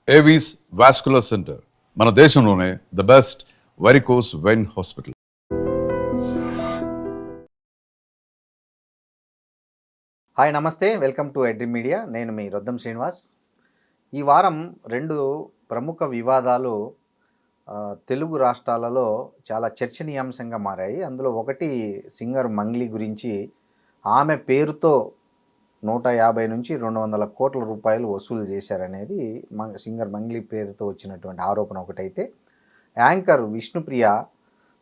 Avis vascular centre మన దేశంలోనే the best varicose vein hospital. Hi నమస్తే, వెల్కమ్ టు ఎడ్రీ మీడియా. నేను మీ రొద్దం శ్రీనివాస్. ఈ వారం రెండు ప్రముఖ వివాదాలు తెలుగు రాష్ట్రాలలో చాలా చర్చనీయాంశంగా మారాయి. అందులో ఒకటి సింగర్ మంగ్లీ గురించి. ఆమె పేరుతో 150 నుంచి 200 కోట్ల రూపాయలు వసూలు చేశారనేది సింగర్ మంగ్లీ పేరుతో వచ్చినటువంటి ఆరోపణ ఒకటైతే, యాంకర్ విష్ణుప్రియ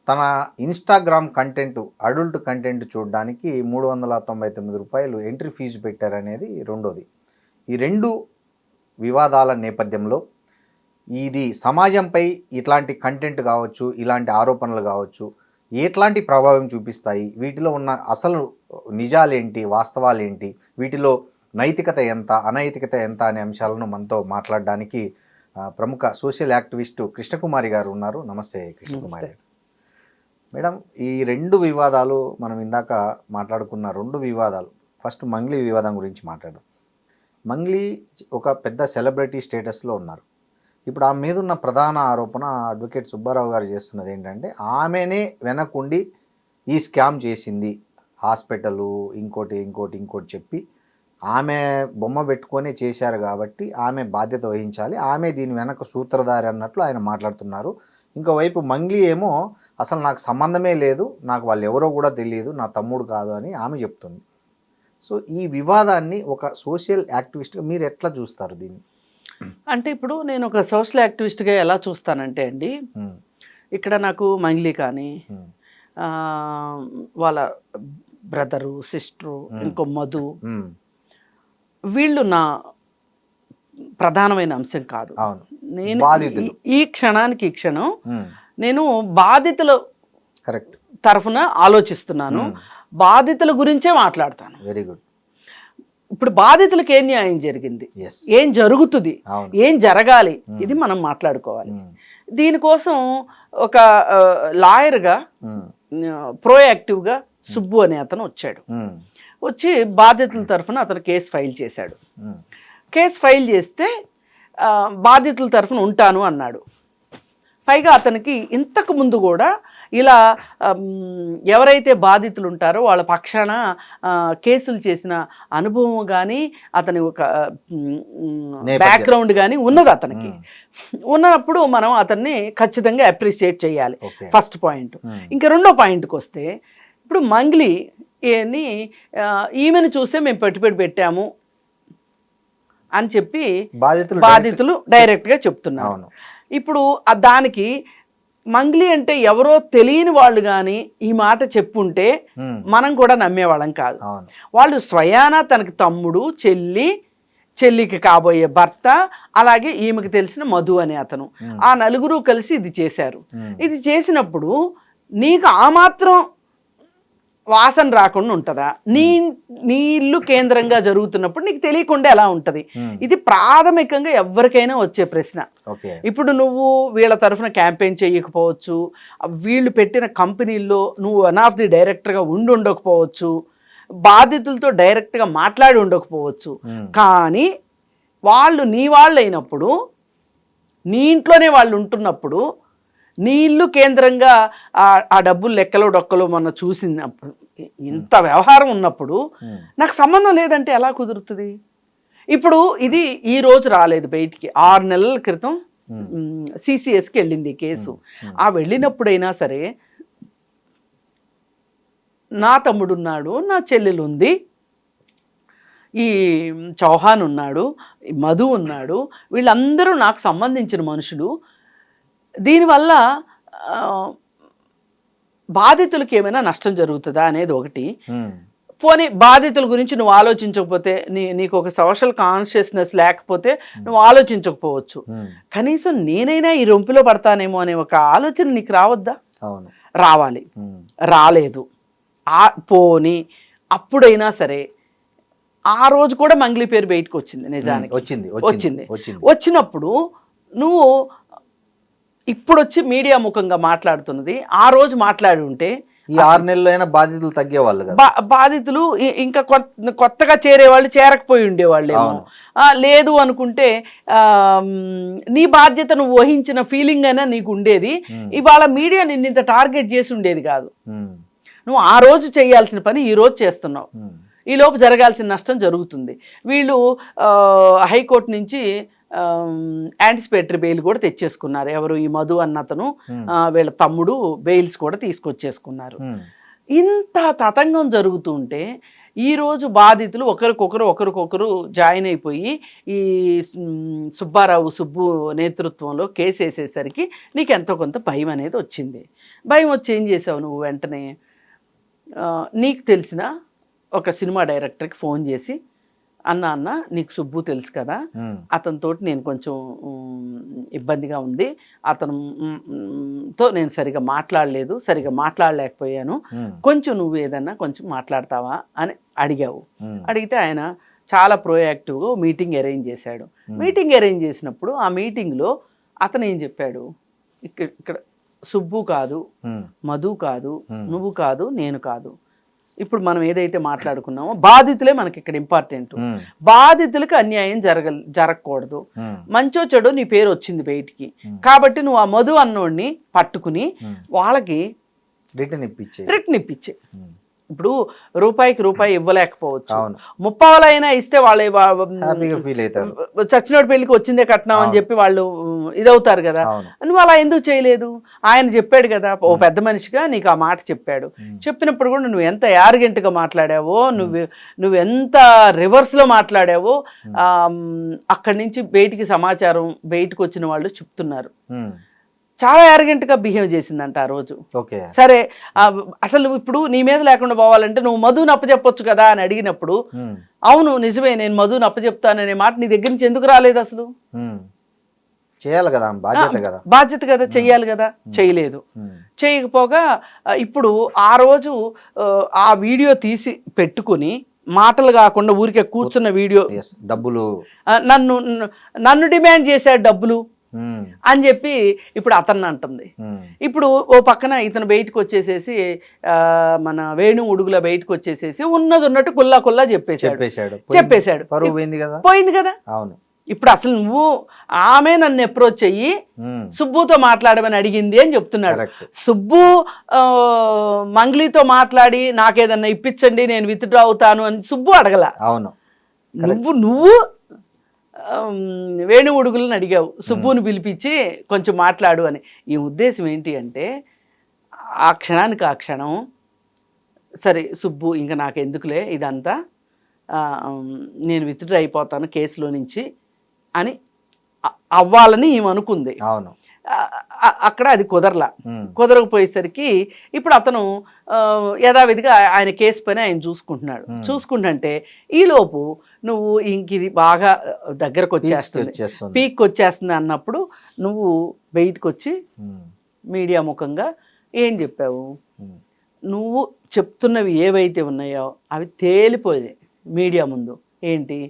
తన ఇన్స్టాగ్రామ్ కంటెంట్, అడల్ట్ కంటెంట్ చూడడానికి 399 రూపాయలు ఎంట్రీ ఫీజు పెట్టారనేది రెండోది. ఈ రెండు వివాదాల నేపథ్యంలో ఇది సమాజంపై ఇట్లాంటి కంటెంట్ కావచ్చు, ఇలాంటి ఆరోపణలు కావచ్చు, ఎట్లాంటి ప్రభావం చూపిస్తాయి, వీటిలో ఉన్న అసలు నిజాలేంటి, వాస్తవాలేంటి, వీటిలో నైతికత ఎంత, అనైతికత ఎంత అనే అంశాలను మనతో మాట్లాడడానికి ప్రముఖ సోషల్ యాక్టివిస్టు కృష్ణకుమారి గారు ఉన్నారు. నమస్తే కృష్ణకుమారి గారు. మేడం, ఈ రెండు వివాదాలు మనం ఇందాక మాట్లాడుకున్న రెండు వివాదాలు, ఫస్ట్ మంగ్లీ వివాదం గురించి మాట్లాడదాం. మంగ్లీ ఒక పెద్ద సెలబ్రిటీ స్టేటస్లో ఉన్నారు. ఇప్పుడు ఆమె మీద ఉన్న ప్రధాన ఆరోపణ అడ్వకేట్ సుబ్బారావు గారు చేస్తున్నది ఏంటంటే, ఆమెనే వెనకుండి ఈ స్కామ్ చేసింది, హాస్పిటలు ఇంకోటి చెప్పి ఆమె బొమ్మ పెట్టుకొని చేశారు కాబట్టి ఆమె బాధ్యత వహించాలి, ఆమె దీని వెనక సూత్రధారి అన్నట్లు ఆయన మాట్లాడుతున్నారు. ఇంకోవైపు మంగ్లీ ఏమో అసలు నాకు సంబంధమే లేదు, నాకు వాళ్ళు ఎవరో కూడా తెలియదు, నా తమ్ముడు కాదు అని ఆమె చెప్తుంది. సో ఈ వివాదాన్ని ఒక సోషల్ యాక్టివిస్ట్గా మీరు ఎట్లా చూస్తారు దీన్ని? అంటే ఇప్పుడు నేను ఒక సోషల్ యాక్టివిస్ట్గా ఎలా చూస్తానంటే అండి, ఇక్కడ నాకు మంగ్లీ కానీ వాళ్ళ బ్రదరు, సిస్టరు, ఇంకో మధు, వీళ్ళు నా ప్రధానమైన అంశం కాదు. నేను ఈ క్షణానికి ఈ క్షణం నేను బాధితుల తరఫున ఆలోచిస్తున్నాను, బాధితుల గురించే మాట్లాడతాను. Very good. ఇప్పుడు బాధితులకు ఏం న్యాయం జరిగింది, ఏం జరుగుతుంది, ఏం జరగాలి, ఇది మనం మాట్లాడుకోవాలి. దీనికోసం ఒక లాయర్గా ప్రోయాక్టివ్గా సుబ్బు అనే అతను వచ్చాడు. వచ్చి బాధితుల తరఫున అతను కేసు ఫైల్ చేశాడు. కేసు ఫైల్ చేస్తే బాధితుల తరఫున ఉంటాను అన్నాడు. పైగా అతనికి ఇంతకు ముందు కూడా ఇలా ఎవరైతే బాధితులు ఉంటారో వాళ్ళ పక్షాన కేసులు చేసిన అనుభవం కానీ, అతని ఒక బ్యాక్గ్రౌండ్ కానీ ఉన్నది అతనికి. ఉన్నప్పుడు మనం అతన్ని ఖచ్చితంగా అప్రిషియేట్ చేయాలి, ఫస్ట్ పాయింట్. ఇంకా రెండో పాయింట్కి వస్తే, ఇప్పుడు మంగ్లీ ఈమెను చూసే మేము పెట్టుబడి పెట్టాము అని చెప్పి బాధితులు డైరెక్ట్గా చెప్తున్నారు. ఇప్పుడు దానికి మంగ్లీ అంటే ఎవరో తెలియని వాళ్ళు కానీ ఈ మాట చెప్పుంటే మనం కూడా నమ్మేవాళ్ళం కాదు. వాళ్ళు స్వయానా తనకి తమ్ముడు, చెల్లికి కాబోయే భర్త, అలాగే ఈమెకి తెలిసిన మధు అనే అతను, ఆ నలుగురు కలిసి ఇది చేశారు. ఇది చేసినప్పుడు నీకు ఆ మాత్రం వాసన రాకుండా ఉంటుందా? నీ ఇల్లు కేంద్రంగా జరుగుతున్నప్పుడు నీకు తెలియకుండా ఎలా ఉంటుంది? ఇది ప్రాథమికంగా ఎవరికైనా వచ్చే ప్రశ్న. ఇప్పుడు నువ్వు వీళ్ళ తరఫున క్యాంపెయిన్ చేయకపోవచ్చు, వీళ్ళు పెట్టిన కంపెనీల్లో నువ్వు వన్ ఆఫ్ ది డైరెక్టర్గా ఉండకపోవచ్చు, బాధితులతో డైరెక్ట్గా మాట్లాడి ఉండకపోవచ్చు, కానీ వాళ్ళు నీ వాళ్ళు అయినప్పుడు, నీ ఇంట్లోనే వాళ్ళు ఉంటున్నప్పుడు, నీ ఇల్లు కేంద్రంగా ఆ డబ్బులు లెక్కలో డొక్కలో మొన్న చూసినప్పుడు, ఇంత వ్యవహారం ఉన్నప్పుడు నాకు సంబంధం లేదంటే ఎలా కుదురుతుంది? ఇప్పుడు ఇది ఈ రోజు రాలేదు బయటికి, 6 నెలల క్రితం సిసిఎస్కి వెళ్ళింది కేసు. ఆ వెళ్ళినప్పుడైనా సరే నా తమ్ముడు ఉన్నాడు, నా చెల్లెలు ఉంది, ఈ చౌహాన్ ఉన్నాడు, మధు ఉన్నాడు, వీళ్ళందరూ నాకు సంబంధించిన మనుషులు. దీనివల్ల బాధితులకు ఏమైనా నష్టం జరుగుతుందా అనేది ఒకటి. పోనీ బాధితుల గురించి నువ్వు ఆలోచించకపోతే, నీకు ఒక సోషల్ కాన్షియస్నెస్ లేకపోతే నువ్వు ఆలోచించకపోవచ్చు, కనీసం నేనైనా ఈ రొంపిలో పడతానేమో అనే ఒక ఆలోచన నీకు రావద్దా? రావాలి. రాలేదు. పోనీ అప్పుడైనా సరే, ఆ రోజు కూడా మంగ్లీ పేరు బయటకు వచ్చింది, నిజానికి వచ్చింది. వచ్చినప్పుడు నువ్వు ఇప్పుడు వచ్చి మీడియా ముఖంగా మాట్లాడుతున్నది, ఆ రోజు మాట్లాడి ఉంటే ఈ 6 నెలల్లో అయినా బాధితులు తగ్గేవాళ్ళు కదా. బాధితులు ఇంకా కొత్తగా చేరేవాళ్ళు చేరకపోయి ఉండేవాళ్ళేమో. లేదు అనుకుంటే నీ బాధ్యత నువ్వు వహించిన ఫీలింగ్ అయినా నీకు ఉండేది. ఇవాళ మీడియా నిన్ను ఇంత టార్గెట్ చేసి ఉండేది కాదు. నువ్వు ఆ రోజు చేయాల్సిన పని ఈ రోజు చేస్తున్నావు. ఈ లోపు జరగాల్సిన నష్టం జరుగుతుంది. వీళ్ళు హైకోర్టు నుంచి యాంటిసిపేటరీ బెయిల్ కూడా తెచ్చేసుకున్నారు. ఎవరు, ఈ మధు అన్నతను వీళ్ళ తమ్ముడు బెయిల్స్ కూడా తీసుకొచ్చేసుకున్నారు. ఇంత తతంగం జరుగుతుంటే ఈరోజు బాధితులు ఒకరికొకరు జాయిన్ అయిపోయి ఈ సుబ్బు నేతృత్వంలో కేసు వేసేసరికి నీకు ఎంతో కొంత భయం అనేది వచ్చింది. భయం వచ్చి ఏం చేసావు నువ్వు? వెంటనే నీకు తెలిసిన ఒక సినిమా డైరెక్టర్కి ఫోన్ చేసి, అన్న నీకు సుబ్బు తెలుసు కదా, అతనితో నేను కొంచెం ఇబ్బందిగా ఉంది, అతనితో నేను సరిగా మాట్లాడలేకపోయాను, కొంచెం నువ్వు ఏదన్నా కొంచెం మాట్లాడతావా అని అడిగావు. అడిగితే ఆయన చాలా ప్రోయాక్టివ్గా మీటింగ్ అరేంజ్ చేశాడు. మీటింగ్ అరేంజ్ చేసినప్పుడు ఆ మీటింగ్లో అతను ఏం చెప్పాడు, ఇక్కడ సుబ్బు కాదు, మధు కాదు, నువ్వు కాదు, నేను కాదు, ఇప్పుడు మనం ఏదైతే మాట్లాడుకున్నామో బాధితులే మనకి ఇక్కడ ఇంపార్టెంట్. బాధితులకు అన్యాయం జరగకూడదు. మంచో చెడు నీ పేరు వచ్చింది బయటికి, కాబట్టి నువ్వు ఆ మధు అన్నోడిని పట్టుకుని వాళ్ళకి రిటర్న్ ఇప్పించే. ఇప్పుడు రూపాయికి రూపాయి ఇవ్వలేకపోవచ్చు, 30,000 అయినా ఇస్తే వాళ్ళు చచ్చినోడి పెళ్లికి వచ్చిందే కట్నం అని చెప్పి వాళ్ళు ఇదవుతారు కదా. నువ్వు అలా ఎందుకు చేయలేదు? ఆయన చెప్పాడు కదా, ఓ పెద్ద మనిషిగా నీకు ఆ మాట చెప్పాడు. చెప్పినప్పుడు కూడా నువ్వు ఎంత యార్గెంట్గా మాట్లాడావో, నువ్వు ఎంత రివర్స్లో మాట్లాడావో అక్కడి నుంచి బయటికి వచ్చిన వాళ్ళు చెప్తున్నారు. చాలా యారగెంట్గా బిహేవ్ చేసిందంట ఆ రోజు. సరే, అసలు ఇప్పుడు నీ మీద లేకుండా పోవాలంటే నువ్వు మధుని అప్పచెప్పొచ్చు కదా అని అడిగినప్పుడు, అవును నిజమే, నేను మధుని అప్పచెప్తాననే మాట నీ దగ్గర నుంచి ఎందుకు రాలేదు? అసలు చేయాలి కదా, బాధ్యత కదా, చెయ్యాలి కదా, చేయలేదు. చేయకపోగా ఇప్పుడు ఆ రోజు ఆ వీడియో తీసి పెట్టుకుని మాటలు కాకుండా ఊరికే కూర్చున్న వీడియో, డబ్బులు నన్ను డిమాండ్ చేశాడు డబ్బులు అని చెప్పి ఇప్పుడు అతన్ని అంటుంది. ఇప్పుడు ఓ పక్కన ఇతను బయటకు వచ్చేసేసి మన వేణు ఉడుగుల బయటకు వచ్చేసేసి ఉన్నది ఉన్నట్టు కుల్లా చెప్పేశాడు. పోయింది కదా. అవును. ఇప్పుడు అసలు నువ్వు ఆమె నన్ను అప్రోచ్ అయ్యి సుబ్బుతో మాట్లాడమని అడిగింది అని చెప్తున్నాడు. సుబ్బు మంగ్లీతో మాట్లాడి నాకేదన్నా ఇప్పించండి నేను విత్డ్రా అవుతాను అని సుబ్బు అడగల. అవును. నువ్వు వేణు ఉడుగులను అడిగావు, సుబ్బుని పిలిపించి కొంచెం మాట్లాడు అని. ఈ ఉద్దేశం ఏంటి అంటే, ఆ క్షణానికి ఆ క్షణం సరే సుబ్బు ఇంకా నాకు ఎందుకులే ఇదంతా, నేను విత్డ్రా అయిపోతాను కేసులో నుంచి అని అవ్వాలని ఏమనుకుంది. అవును. అక్కడ అది కుదరకపోయేసరికి ఇప్పుడు అతను యథావిధిగా ఆయన కేసు పని ఆయన చూసుకుంటుంటే ఈలోపు నువ్వు ఇంక ఇది బాగా దగ్గరకు వచ్చేస్తుంది, పీక్ వచ్చేస్తుంది అన్నప్పుడు నువ్వు బయటకు వచ్చి మీడియా ముఖంగా ఏం చెప్పావు? నువ్వు చెప్తున్నవి ఏవైతే ఉన్నాయో అవి తేలిపోయాయి మీడియా ముందు. ఏంటి?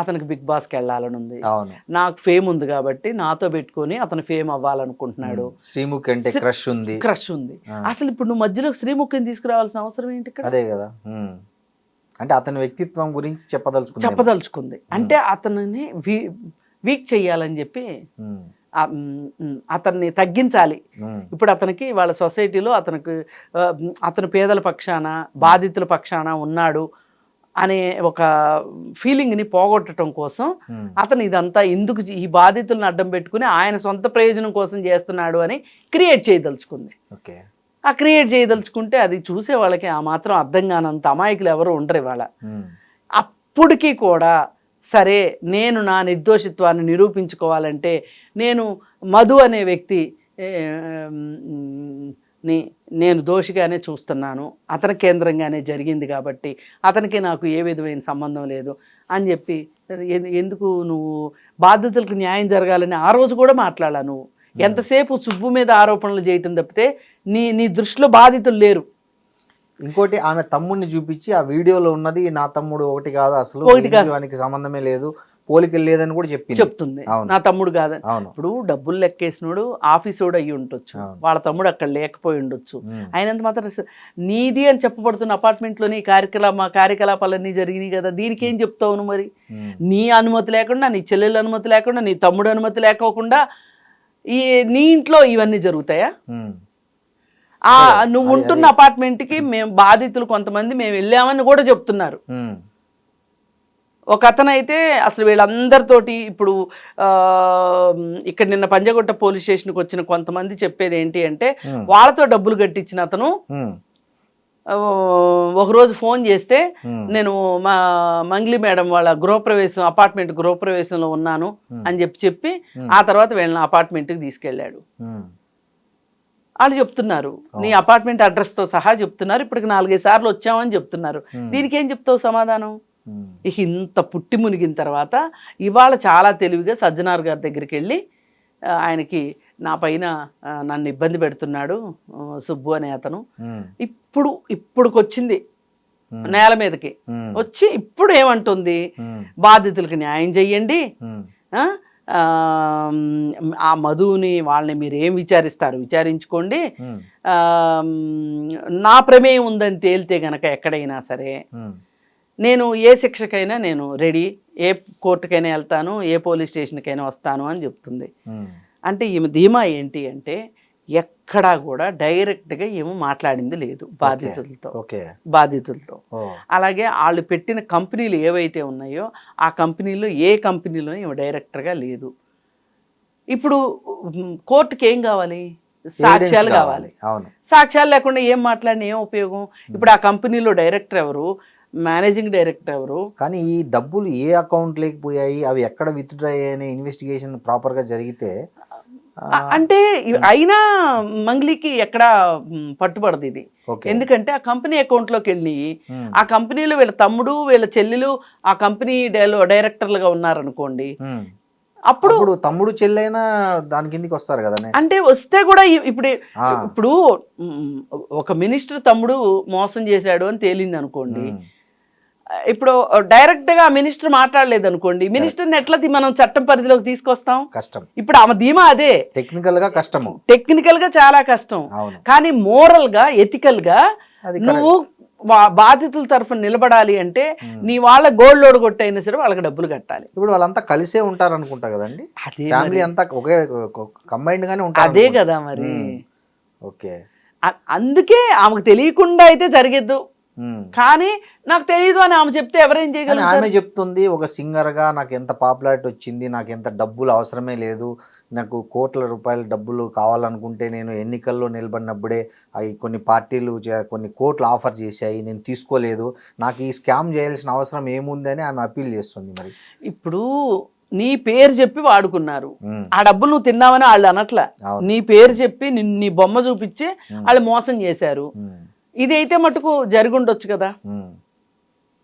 అతనికి బిగ్ బాస్కి వెళ్ళాలని ఉంది, నాకు ఫేమ్ ఉంది కాబట్టి నాతో పెట్టుకొని అతను ఫేమ్ అవ్వాలనుకుంటున్నాడు, శ్రీముఖి అంటే క్రష్ ఉంది. అసలు ఇప్పుడు నువ్వు మధ్యలో శ్రీముఖిని తీసుకురావాల్సిన అవసరం ఏంటి ఇక్కడ? అదే కదా, అంటే అతని వ్యక్తిత్వం గురించి చెప్పదలుచుకుంది. అంటే అతనిని వీక్ చెయ్యాలని చెప్పి అతన్ని తగ్గించాలి. ఇప్పుడు అతనికి వాళ్ళ సొసైటీలో అతను పేదల పక్షాన బాధితుల పక్షాన ఉన్నాడు అనే ఒక ఫీలింగ్ని పోగొట్టడం కోసం అతను ఇదంతా ఎందుకు ఈ బాధితులను అడ్డం పెట్టుకుని ఆయన సొంత ప్రయోజనం కోసం చేస్తున్నాడు అని క్రియేట్ చేయదలుచుకుంది. ఆ క్రియేట్ చేయదలుచుకుంటే అది చూసే వాళ్ళకి ఆ మాత్రం అర్థం కానంత అమాయకులు ఎవరు ఉండరు ఇవాళ. అప్పటికీ కూడా సరే నేను నా నిర్దోషిత్వాన్ని నిరూపించుకోవాలంటే నేను మధు అనే వ్యక్తి నేను దోషిగానే చూస్తున్నాను, అతని కేంద్రంగానే జరిగింది కాబట్టి అతనికి నాకు ఏ విధమైన సంబంధం లేదు అని చెప్పి ఎందుకు నువ్వు బాధితులకు న్యాయం జరగాలని ఆ రోజు కూడా మాట్లాడాల. నువ్వు ఎంతసేపు సుబ్బు మీద ఆరోపణలు చేయటం తప్పితే నీ దృష్టిలో బాధితులు లేరు. ఇంకోటి, ఆమె తమ్ముడిని చూపించి ఆ వీడియోలో ఉన్నది నా తమ్ముడు ఒకటి కాదు, అసలు వానికి సంబంధమే లేదు, పోలికలు లేదని కూడా చెప్తుంది అవును. నా తమ్ముడు కాదని. అవును. ఇప్పుడు డబ్బులు లెక్కేసినోడు ఆఫీసోడు అయ్యి ఉండొచ్చు, వాళ్ళ తమ్ముడు అక్కడ లేకపోయి ఉండొచ్చు. అయినంత మాత్రం నీది అని చెప్పబడుతున్న అపార్ట్మెంట్లోని కార్యకలాపాలన్నీ జరిగినాయి కదా, దీనికి ఏం చెప్తావు నువ్వు మరి? నీ అనుమతి లేకుండా, నీ చెల్లెల అనుమతి లేకుండా, నీ తమ్ముడు అనుమతి లేకోకుండా నీ ఇంట్లో ఇవన్నీ జరుగుతాయా? నువ్వు ఉంటున్న అపార్ట్మెంట్కి మేము బాధితులు కొంతమంది మేము వెళ్ళామని కూడా చెప్తున్నారు. ఒక అతనైతే అసలు వీళ్ళందరితోటి ఇప్పుడు ఇక్కడ నిన్న పంజగుట్ట పోలీస్ స్టేషన్కి వచ్చిన కొంతమంది చెప్పేది ఏంటి అంటే, వాళ్ళతో డబ్బులు కట్టించిన అతను ఒకరోజు ఫోన్ చేస్తే నేను మా మంగ్లీ మేడం వాళ్ళ గృహప్రవేశం అపార్ట్మెంట్ గృహప్రవేశంలో ఉన్నాను అని చెప్పి ఆ తర్వాత వీళ్ళని అపార్ట్మెంట్కి తీసుకెళ్ళాడు. వాళ్ళు చెప్తున్నారు, నీ అపార్ట్మెంట్ అడ్రస్తో సహా చెప్తున్నారు, ఇప్పటికి 4-5 సార్లు వచ్చామని చెప్తున్నారు. దీనికి ఏం చెప్తావు సమాధానం? ఇక ఇంత పుట్టి మునిగిన తర్వాత ఇవాళ చాలా తెలివిగా సజ్జనార్ గారి దగ్గరికి వెళ్ళి ఆయనకి నా పైన నన్ను ఇబ్బంది పెడుతున్నాడు సుబ్బు అనే అతను, ఇప్పుడుకొచ్చింది నేల మీదకి వచ్చి ఇప్పుడు ఏమంటుంది, బాధితులకి న్యాయం చెయ్యండి, ఆ మధుని వాళ్ళని మీరు ఏం విచారిస్తారు విచారించుకోండి, నా ప్రమేయం ఉందని తేలితే గనక ఎక్కడైనా సరే నేను ఏ శిక్షకైనా నేను రెడీ, ఏ కోర్టుకైనా వెళ్తాను, ఏ పోలీస్ స్టేషన్కైనా వస్తాను అని చెప్తుంది. అంటే ఈమె ధీమా ఏంటి అంటే ఎక్కడా కూడా డైరెక్ట్గా ఏమో మాట్లాడింది లేదు బాధితులతో. అలాగే వాళ్ళు పెట్టిన కంపెనీలు ఏవైతే ఉన్నాయో ఆ కంపెనీలో ఏ కంపెనీలో ఏమో డైరెక్టర్గా లేదు. ఇప్పుడు కోర్టుకి ఏం కావాలి? సాక్ష్యాలు కావాలి. సాక్ష్యాలు లేకుండా ఏం మాట్లాడినా ఏం ఉపయోగం? ఇప్పుడు ఆ కంపెనీలో డైరెక్టర్ ఎవరు, మేనేజింగ్ డైరెక్టర్ ఎవరు? కానీ ఈ డబ్బులు ఏ అకౌంట్ లేకపోయాయి, అవి ఎక్కడ విత్డ్రా అయ్యాయనే ఇన్వెస్టిగేషన్ ప్రాపర్గా జరిగితే అంటే అయినా మంగ్లీకి ఎక్కడ పట్టుబడదు ఇది. ఎందుకంటే ఆ కంపెనీ అకౌంట్లోకి వెళ్ళి ఆ కంపెనీలో వీళ్ళ తమ్ముడు వీళ్ళ చెల్లెలు ఆ కంపెనీ డైరెక్టర్లుగా ఉన్నారనుకోండి, అప్పుడు తమ్ముడు చెల్లైనా దాని కిందకి వస్తారు కదా. అంటే వస్తే కూడా ఇప్పుడు ఒక మినిస్టర్ తమ్ముడు మోసం చేశాడు అని తేలింది అనుకోండి, ఇప్పుడు డైరెక్ట్ గా మినిస్టర్ మాట్లాడలేదు అనుకోండి, మినిస్టర్ని ఎట్లా మనం చట్టం పరిధిలోకి తీసుకొస్తాం? కష్టం. ఇప్పుడు ఆమె ధీమా అదే, టెక్నికల్ గా కష్టము, టెక్నికల్ గా చాలా కష్టం. కానీ మోరల్ గా ఎథికల్ గా నువ్వు బాధితుల తరఫున నిలబడాలి అంటే నీ వాళ్ళ గోల్డ్ లోడ్ కొట్టైనా సరే వాళ్ళకి డబ్బులు కట్టాలి. ఇప్పుడు వాళ్ళంతా కలిసే ఉంటారు అనుకుంటా కదండి, ఫ్యామిలీ అంతా ఒకే కంబైన్డ్ గానే ఉంటారు. అదే కదా మరి. ఓకే, అందుకే ఆమెకు తెలియకుండా అయితే జరిగేద్దు, కానీ నాకు తెలియదు అని ఆమె చెప్తే ఎవరేం చేయగలరు? ఆమె చెప్తుంది ఒక సింగర్ గా నాకు ఎంత పాపులారిటీ వచ్చింది, నాకు ఎంత డబ్బులు అవసరమే లేదు, నాకు కోట్ల రూపాయల డబ్బులు కావాలనుకుంటే నేను ఎన్నికల్లో నిలబడినప్పుడే అవి కొన్ని పార్టీలు కొన్ని కోట్లు ఆఫర్ చేశాయి, నేను తీసుకోలేదు, నాకు ఈ స్కామ్ చేయాల్సిన అవసరం ఏముంది అని ఆమె అప్పీల్ చేస్తుంది. మరి ఇప్పుడు నీ పేరు చెప్పి వాడుకున్నారు, ఆ డబ్బులు నువ్వు తిన్నావని వాళ్ళు అనట్లా, నీ పేరు చెప్పి నీ బొమ్మ చూపించి వాళ్ళు మోసం చేశారు. ఇది అయితే మటుకు జరిగి ఉండొచ్చు కదా.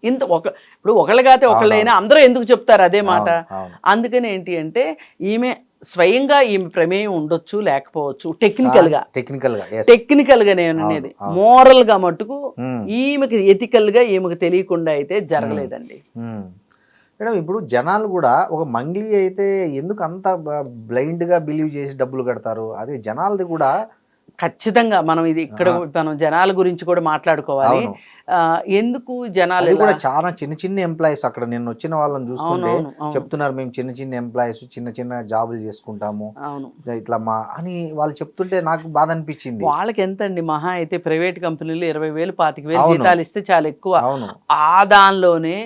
ఇప్పుడు ఒకళ్ళు కాతే ఒకళ్ళైనా అందరూ ఎందుకు చెప్తారు అదే మాట? అందుకని ఏంటి అంటే ఈమె స్వయంగా ఈమె ప్రమేయం ఉండొచ్చు లేకపోవచ్చు, టెక్నికల్ గా నేను అనేది, మోరల్ గా మటుకు ఈమెకి ఎథికల్ గా ఈమెకు తెలియకుండా అయితే జరగలేదండి. మేడం, ఇప్పుడు జనాలు కూడా ఒక మంగ్లీ అయితే ఎందుకు అంత బ్లైండ్ గా బిలీవ్ చేసి డబ్బులు కడతారు? అదే జనాలది కూడా ఖచ్చితంగా మనం మనం జనాల గురించి కూడా మాట్లాడుకోవాలి. ఎందుకు జనాలు కూడా చాలా చిన్న ఎంప్లాయీస్, అక్కడ నిన్న వచ్చిన వాళ్ళని చూస్తుంటే చెప్తున్నారు, మేము చిన్న ఎంప్లాయీస్ చిన్న జాబులు చేసుకుంటాము ఇట్లా అని వాళ్ళు చెప్తుంటే నాకు బాధ అనిపించింది. వాళ్ళకి ఎంత అండి, మహా అయితే ప్రైవేట్ కంపెనీలు 20,000 25,000 జీతాలు ఇస్తే చాలా ఎక్కువ. ఆ దానిలోనే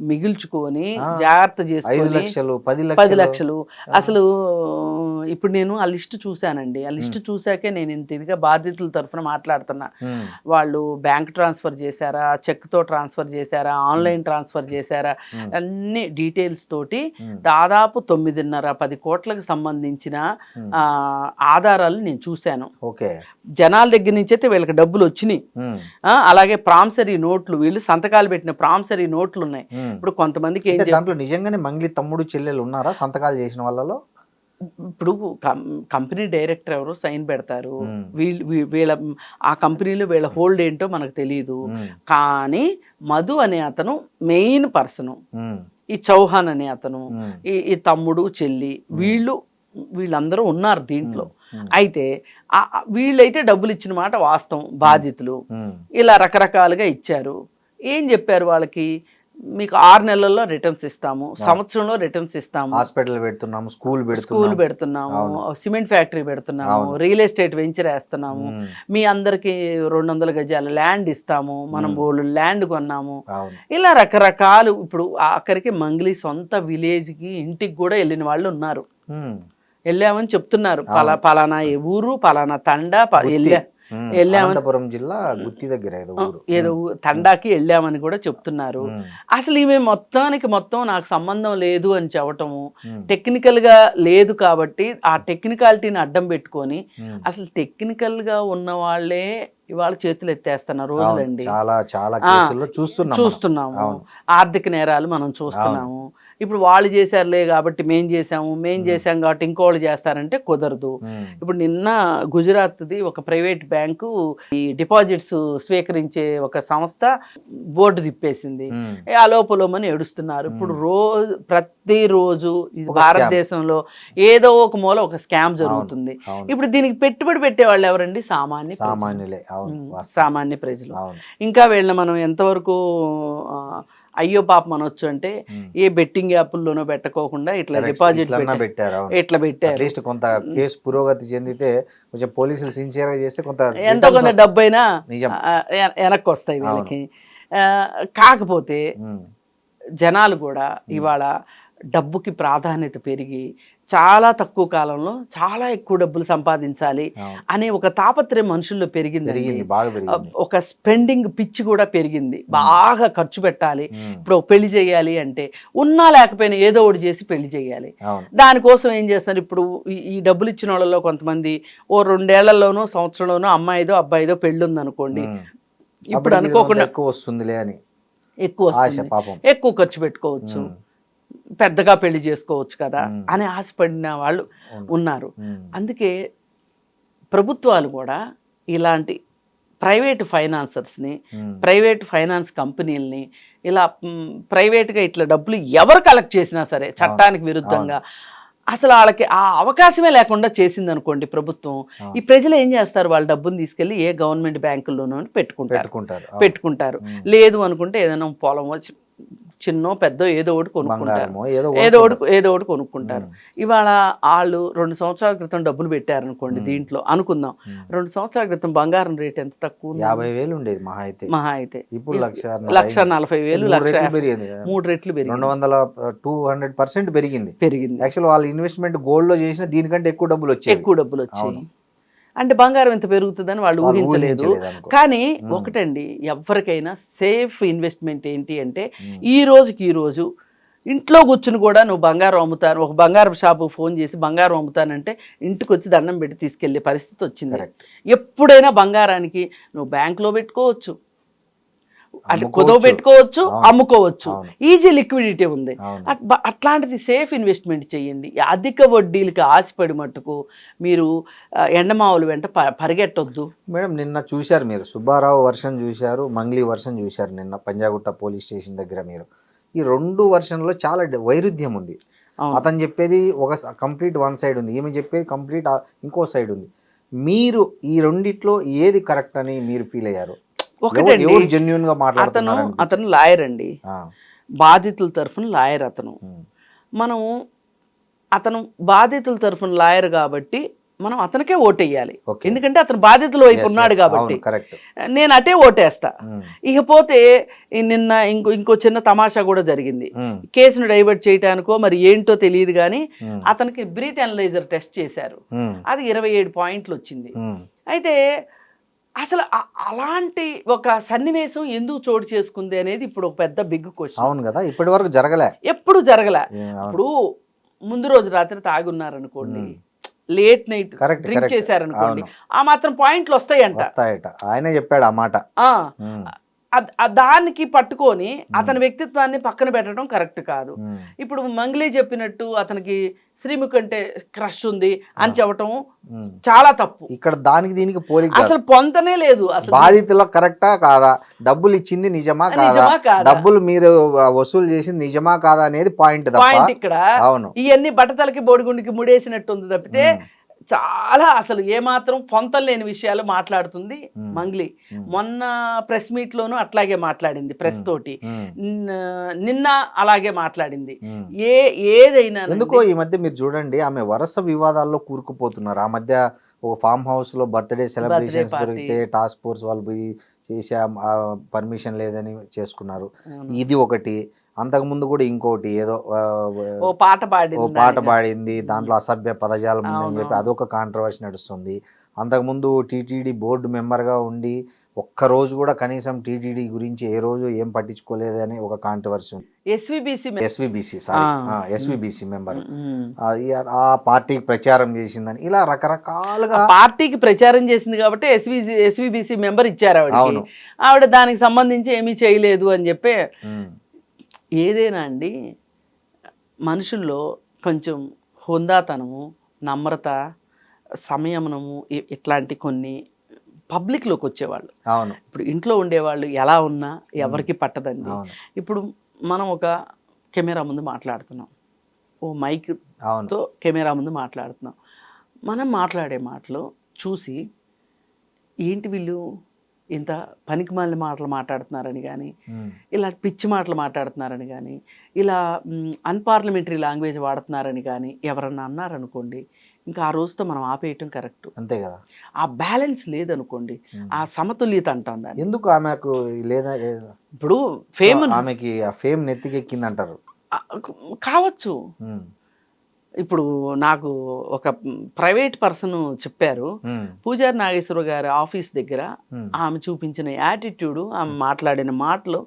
మిగిల్చుకొని జాగ్రత్త చేసుకొని 5 లక్షలు 10 లక్షలు. అసలు ఇప్పుడు నేను ఆ లిస్ట్ చూశానండి, ఆ లిస్ట్ చూశాకే నేను ఇంత ఇదిగా బాధితుల తరఫున మాట్లాడుతున్నా. వాళ్ళు బ్యాంక్ ట్రాన్స్ఫర్ చేశారా, చెక్తో ట్రాన్స్ఫర్ చేశారా, ఆన్లైన్ ట్రాన్స్ఫర్ చేశారా, అన్ని డీటెయిల్స్ తోటి దాదాపు 9.5-10 కోట్లకు సంబంధించిన ఆధారాలు నేను చూశాను. జనాల దగ్గర నుంచి అయితే వీళ్ళకి డబ్బులు వచ్చినాయి. అలాగే ప్రామిసరీ నోట్లు, వీళ్ళు సంతకాలు పెట్టిన ప్రామిసరీ నోట్లు ఉన్నాయి. ఇప్పుడు కొంతమందికి దాంట్లో నిజంగానే మంగ్లీ తమ్ముడు చెల్లెలు ఉన్నారా సంతకాలు చేసిన వాళ్ళలో? ఇప్పుడు కంపెనీ డైరెక్టర్ ఎవరు సైన్ పెడతారు, వీళ్ళ ఆ కంపెనీలో వీళ్ళ హోల్డ్ ఏంటో మనకు తెలియదు. కానీ మధు అనే అతను మెయిన్ పర్సన్, ఈ చౌహాన్ అనే అతను, ఉమ్, ఈ తమ్ముడు చెల్లి, వీళ్ళందరూ ఉన్నారు దీంట్లో. అయితే వీళ్ళైతే డబ్బులు ఇచ్చిన మాట వాస్తవం, బాధితులు ఉమ్, ఇలా రకరకాలుగా ఇచ్చారు. ఏం చెప్పారు వాళ్ళకి, మీకు 6 నెలల్లో రిటర్న్స్ ఇస్తాము, సంవత్సరంలో రిటర్న్స్ ఇస్తాము, హాస్పిటల్ పెడుతున్నాము, స్కూల్ పెడుతున్నాము, సిమెంట్ ఫ్యాక్టరీ పెడుతున్నాము, రియల్ ఎస్టేట్ వెంచర్ వేస్తున్నాము, ఉమ్, మీ అందరికి 200 గజాల ల్యాండ్ ఇస్తాము, మనం బోల్డ్ ల్యాండ్ కొన్నాము, అవును, ఇలా రకరకాలు. ఇప్పుడు ఆఖరికి మంగ్లీ సొంత విలేజ్కి ఇంటికి కూడా వెళ్ళిన వాళ్ళు ఉన్నారు, ఉమ్, వెళ్ళామని చెప్తున్నారు. పలానా ఏ ఊరు, పలానా తండా ఉమ్, వెళ్ళామని, అనంతపురం జిల్లా గుత్తి దగ్గర ఏదో తండాకి వెళ్ళామని కూడా చెప్తున్నారు. ఉమ్, అసలు ఈమె మొత్తం నాకు సంబంధం లేదు అని చెప్పటము, ఉమ్, టెక్నికల్ గా లేదు కాబట్టి ఆ టెక్నికాలిటీని అడ్డం పెట్టుకొని, ఉమ్. అసలు టెక్నికల్ గా ఉన్న వాళ్ళే ఇవాళ చేతులు ఎత్తేస్తున్న రోజులండి. చాలా చాలా కేసుల్లో చూస్తున్నాము, అవును. ఆర్థిక నేరాలు మనం చూస్తున్నాము. ఇప్పుడు వాళ్ళు చేశారులే కాబట్టి మేం చేసాం కాబట్టి ఇంకోళ్ళు చేస్తారంటే కుదరదు. ఉమ్, ఇప్పుడు నిన్న గుజరాత్ది ఒక ప్రైవేట్ బ్యాంకు ఈ డిపాజిట్స్ స్వీకరించే ఒక సంస్థ బోర్డు తిప్పేసింది. ఉమ్, ఆ లోపలమని ఏడుస్తున్నారు. ఇప్పుడు ప్రతిరోజు ఇది భారతదేశంలో ఏదో ఒక మూల ఒక స్కామ్ జరుగుతుంది. అవును. ఇప్పుడు దీనికి పెట్టుబడి పెట్టే వాళ్ళు ఎవరండి? సామాన్యులే. అవును, సామాన్య ప్రజలు. అవును. ఇంకా వీళ్ళని మనం ఎంతవరకు అయ్యో పాపం అనొచ్చు అంటే, ఏ బెట్టింగ్ యాప్ల్లోనో పెట్టకోకుండా ఇట్లా డిపాజిట్ పెట్టారు, ఇట్లా పెట్టారు. అట్లీస్ట్ కొంత కేసు పురోగతి చెందితే కొంచెం పోలీసులు సిన్సియర్ గా చేస్తే ఎంతో కొంత డబ్బైనా నిజం వెనక్కి వస్తాయి వీళ్ళకి. కాకపోతే జనాలు కూడా ఇవాళ డబ్బుకి ప్రాధాన్యత పెరిగి చాలా తక్కువ కాలంలో చాలా ఎక్కువ డబ్బులు సంపాదించాలి అనే ఒక తాపత్రయం మనుషుల్లో పెరిగింది. ఒక స్పెండింగ్ పిచ్చి కూడా పెరిగింది, బాగా ఖర్చు పెట్టాలి. ఇప్పుడు పెళ్లి చేయాలి అంటే ఉన్నా లేకపోయినా ఏదో ఒకటి చేసి పెళ్లి చేయాలి. దానికోసం ఏం చేస్తున్నారు, ఇప్పుడు ఈ డబ్బులు ఇచ్చిన వాళ్ళలో కొంతమంది ఓ 2 ఏళ్లలోనో సంవత్సరంలోనో అమ్మాయిదో అబ్బాయిదో పెళ్లి ఉందనుకోండి, ఇప్పుడు అనుకోకుండా ఎక్కువ వస్తుందిలే అని ఎక్కువ ఖర్చు పెట్టుకోవచ్చు, పెద్దగా పెళ్లి చేసుకోవచ్చు కదా అని ఆశపడిన వాళ్ళు ఉన్నారు. అందుకే ప్రభుత్వాలు కూడా ఇలాంటి ప్రైవేట్ ఫైనాన్సర్స్ని, ప్రైవేట్ ఫైనాన్స్ కంపెనీలని ఇలా ప్రైవేట్గా ఇట్లా డబ్బులు ఎవరు కలెక్ట్ చేసినా సరే చట్టానికి విరుద్ధంగా అసలు వాళ్ళకి ఆ అవకాశమే లేకుండా చేసింది అనుకోండి ప్రభుత్వం, ఈ ప్రజలు ఏం చేస్తారు, వాళ్ళ డబ్బును తీసుకెళ్లి ఏ గవర్నమెంట్ బ్యాంకుల్లోనూ పెట్టుకుంటారు. లేదు అనుకుంటే ఏదైనా పొలం వచ్చి చిన్నో పెద్దో ఏదో ఒకటి కొనుక్కుంటారు, ఏదో ఒకటి కొనుక్కుంటారు. ఇవాళ వాళ్ళు 2 సంవత్సరాల క్రితం డబ్బులు పెట్టారనుకోండి, దీంట్లో అనుకుందాం 2 సంవత్సరాల క్రితం బంగారం రేట్ ఎంత తక్కువ, 50,000 ఉండేది మహా అయితే. ఇప్పుడు 1,40,000, 3 రెట్లు పెరిగింది, 200% పెరిగింది. యాక్చువల్ వాళ్ళ ఇన్వెస్ట్మెంట్ గోల్డ్ లో చేసిన దీనికంటే ఎక్కువ డబ్బులు వచ్చాయి. అంటే బంగారం ఎంత పెరుగుతుందని వాళ్ళు ఊహించలేదు. కానీ ఒకటండి, ఎవరికైనా సేఫ్ ఇన్వెస్ట్మెంట్ ఏంటి అంటే ఈ రోజు ఇంట్లో కూర్చుని కూడా నువ్వు బంగారం అమ్ముతాను, ఒక బంగారం షాపు ఫోన్ చేసి బంగారం అమ్ముతానంటే ఇంటికి వచ్చి దండం పెట్టి తీసుకెళ్లే పరిస్థితి వచ్చింది. ఎప్పుడైనా బంగారానికి నువ్వు బ్యాంకులో పెట్టుకోవచ్చు, అంటే కుదవ పెట్టుకోవచ్చు, అమ్ముకోవచ్చు, ఈజీ లిక్విడిటీ ఉంది. అట్లాంటిది సేఫ్ ఇన్వెస్ట్మెంట్ చేయండి. అధిక వడ్డీలకి ఆశపడి మట్టుకు మీరు ఎండమావులు వెంట పరిగెట్టొద్దు. మేడం, నిన్న చూశారు మీరు, సుబ్బారావు వర్షన్ చూశారు, మంగ్లీ వర్షన్ చూశారు నిన్న పంజాగుట్ట పోలీస్ స్టేషన్ దగ్గర. మీరు ఈ 2 వర్షన్లో చాలా వైరుధ్యం ఉంది. అతను చెప్పేది ఒక కంప్లీట్ వన్ సైడ్ ఉంది, ఈమె చెప్పేది కంప్లీట్ ఇంకో సైడ్ ఉంది. మీరు ఈ రెండిట్లో ఏది కరెక్ట్ అని మీరు ఫీల్ అయ్యారు? ఒకటండి, జెన్యూన్ గా అతను లాయర్ అండి, బాధితుల తరఫున లాయర్ అతను బాధితుల తరఫున లాయర్ కాబట్టి మనం అతనికే ఓటేయాలి. ఎందుకంటే అతను బాధితుల వైపు ఉన్నాడు కాబట్టి నేను అటే ఓటేస్తా. ఇకపోతే నిన్న ఇంకో చిన్న తమాషా కూడా జరిగింది. కేసును డైవర్ట్ చేయడానికో మరి ఏంటో తెలియదు కానీ అతనికి బ్రీత్ అనలైజర్ టెస్ట్ చేశారు, అది 27 పాయింట్లు వచ్చింది. అయితే అసలు అలాంటి ఒక సన్నివేశం ఎందుకు చోటు చేసుకుంది అనేది ఇప్పుడు ఒక పెద్ద బిగ్ క్వశ్చన్. అవును కదా, ఇప్పటి వరకు జరగలే. ఇప్పుడు ముందు రోజు రాత్రి తాగున్నారనుకోండి, లేట్ నైట్ డ్రింక్ చేశారనుకోండి, ఆ మాత్రం పాయింట్లు వస్తాయట. ఆయన చెప్పాడు ఆ మాట. దానికి పట్టుకొని అతని వ్యక్తిత్వాన్ని పక్కన పెట్టడం కరెక్ట్ కాదు. ఇప్పుడు మంగ్లీ చెప్పినట్టు అతనికి శ్రీముఖ్ అంటే క్రష్ ఉంది అని చెప్పటం చాలా తప్పు. ఇక్కడ దానికి దీనికి పోలిక అసలు పొంతనే లేదు. అసలు బాధితుల కరెక్టా కాదా, డబ్బులు ఇచ్చింది నిజమా కాదా, డబ్బులు మీరు వసూలు చేసింది నిజమా కాదా అనేది పాయింట్ ఇక్కడ. అవును, ఇవన్నీ బట్టతలకి బోడిగుండికి ముడేసినట్టు ఉంది తప్పితే చాలా అసలు ఏమాత్రం పొంతలు లేని విషయాలు మాట్లాడుతుంది మంగ్లీ. మొన్న ప్రెస్ మీట్ లోనూ అట్లాగే మాట్లాడింది, ప్రెస్ తోటి నిన్న అలాగే మాట్లాడింది. ఏదైనా ఎందుకో ఈ మధ్య మీరు చూడండి, ఆమె వరుస వివాదాల్లో కూరుకుపోతున్నారు. ఆ మధ్య ఒక ఫామ్ హౌస్ లో బర్త్డే సెలబ్రేషన్స్ దొరికితే టాస్క్ ఫోర్స్ వాళ్ళు పోయి చేసే పర్మిషన్ లేదని చేసుకున్నారు. ఇది ఒకటి. అంతకుముందు కూడా ఇంకోటి ఏదో ఓ పాట పాడింది, దాంట్లో అసభ్య పదజాలం ఉందని చెప్పి అదొక కాంట్రవర్సీ నడుస్తుంది. అంతకుముందు టీటీడీ బోర్డు మెంబర్గా ఉండి ఒక్కరోజు కూడా కనీసం టీటీడీ గురించి ఏ రోజు ఏం పట్టించుకోలేదని ఒక కాంట్రవర్సీ ఉంది. ఎస్విబిసి మెంబర్ ఆ పార్టీకి ప్రచారం చేసిందని ఇలా రకరకాలుగా పార్టీకి ప్రచారం చేసింది కాబట్టి ఎస్విబిసి మెంబర్ ఇచ్చారు ఆవిడ దానికి సంబంధించి ఏమీ చేయలేదు అని చెప్పి. ఏదైనా అండి, మనుషుల్లో కొంచెం హుందాతనము, నమ్రత, సంయమనము ఇట్లాంటి కొన్ని పబ్లిక్లోకి వచ్చేవాళ్ళు. అవును, ఇప్పుడు ఇంట్లో ఉండేవాళ్ళు ఎలా ఉన్నా ఎవరికి పట్టదండి. ఇప్పుడు మనం ఒక కెమెరా ముందు మాట్లాడుతున్నాం, ఓ మైక్తో కెమెరా ముందు మాట్లాడుతున్నాం. మనం మాట్లాడే మాటలు చూసి ఏంటి వీళ్ళు ఇంత పనికిమాలిన మాటలు మాట్లాడుతున్నారని కానీ, ఇలా పిచ్చి మాటలు మాట్లాడుతున్నారని కానీ, ఇలా అన్పార్లమెంటరీ లాంగ్వేజ్ వాడుతున్నారని కానీ ఎవరన్నా అన్నారనుకోండి, ఇంకా ఆ రోజుతో మనం ఆపేయటం కరెక్ట్. అంతే కదా. ఆ బ్యాలెన్స్ లేదనుకోండి, ఆ సమతుల్యత అంటాం దాన్ని. ఎందుకు ఆమెకు లేదా, ఇప్పుడు ఫేమ్ ఆమెకి ఆ ఫేమ్ నెత్తికెక్కింది అంటారు కావచ్చు. ఇప్పుడు నాకు ఒక ప్రైవేట్ పర్సన్ చెప్పారు, పూజారి నాగేశ్వర గారి ఆఫీస్ దగ్గర ఆమె చూపించిన యాటిట్యూడ్, ఆమె మాట్లాడిన మాటలు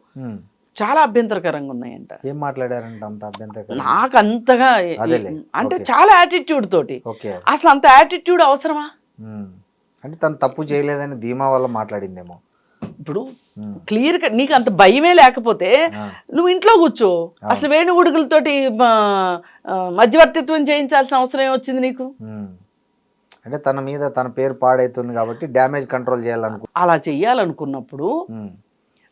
చాలా అభ్యంతరకరంగా ఉన్నాయంట. ఏం మాట్లాడారంట అంత అభ్యంతరకరం? నాకు అంతగా అంటే చాలా యాటిట్యూడ్ తోటి. అసలు అంత యాటిట్యూడ్ అవసరమా? అంటే తను తప్పు చేయలేదని ధీమా వల్ల మాట్లాడిందేమో. ఇప్పుడు క్లియర్ గా నీకు అంత భయమే లేకపోతే నువ్వు ఇంట్లో కూర్చో. అసలు వేణు ఉడుగులతోటి మధ్యవర్తిత్వం చేయించాల్సిన అవసరం ఏమొచ్చింది నీకు? అంటే తన మీద తన పేరు పాడైతుంది కాబట్టి డ్యామేజ్ కంట్రోల్ చేయాలనుకో. అలా చెయ్యాలనుకున్నప్పుడు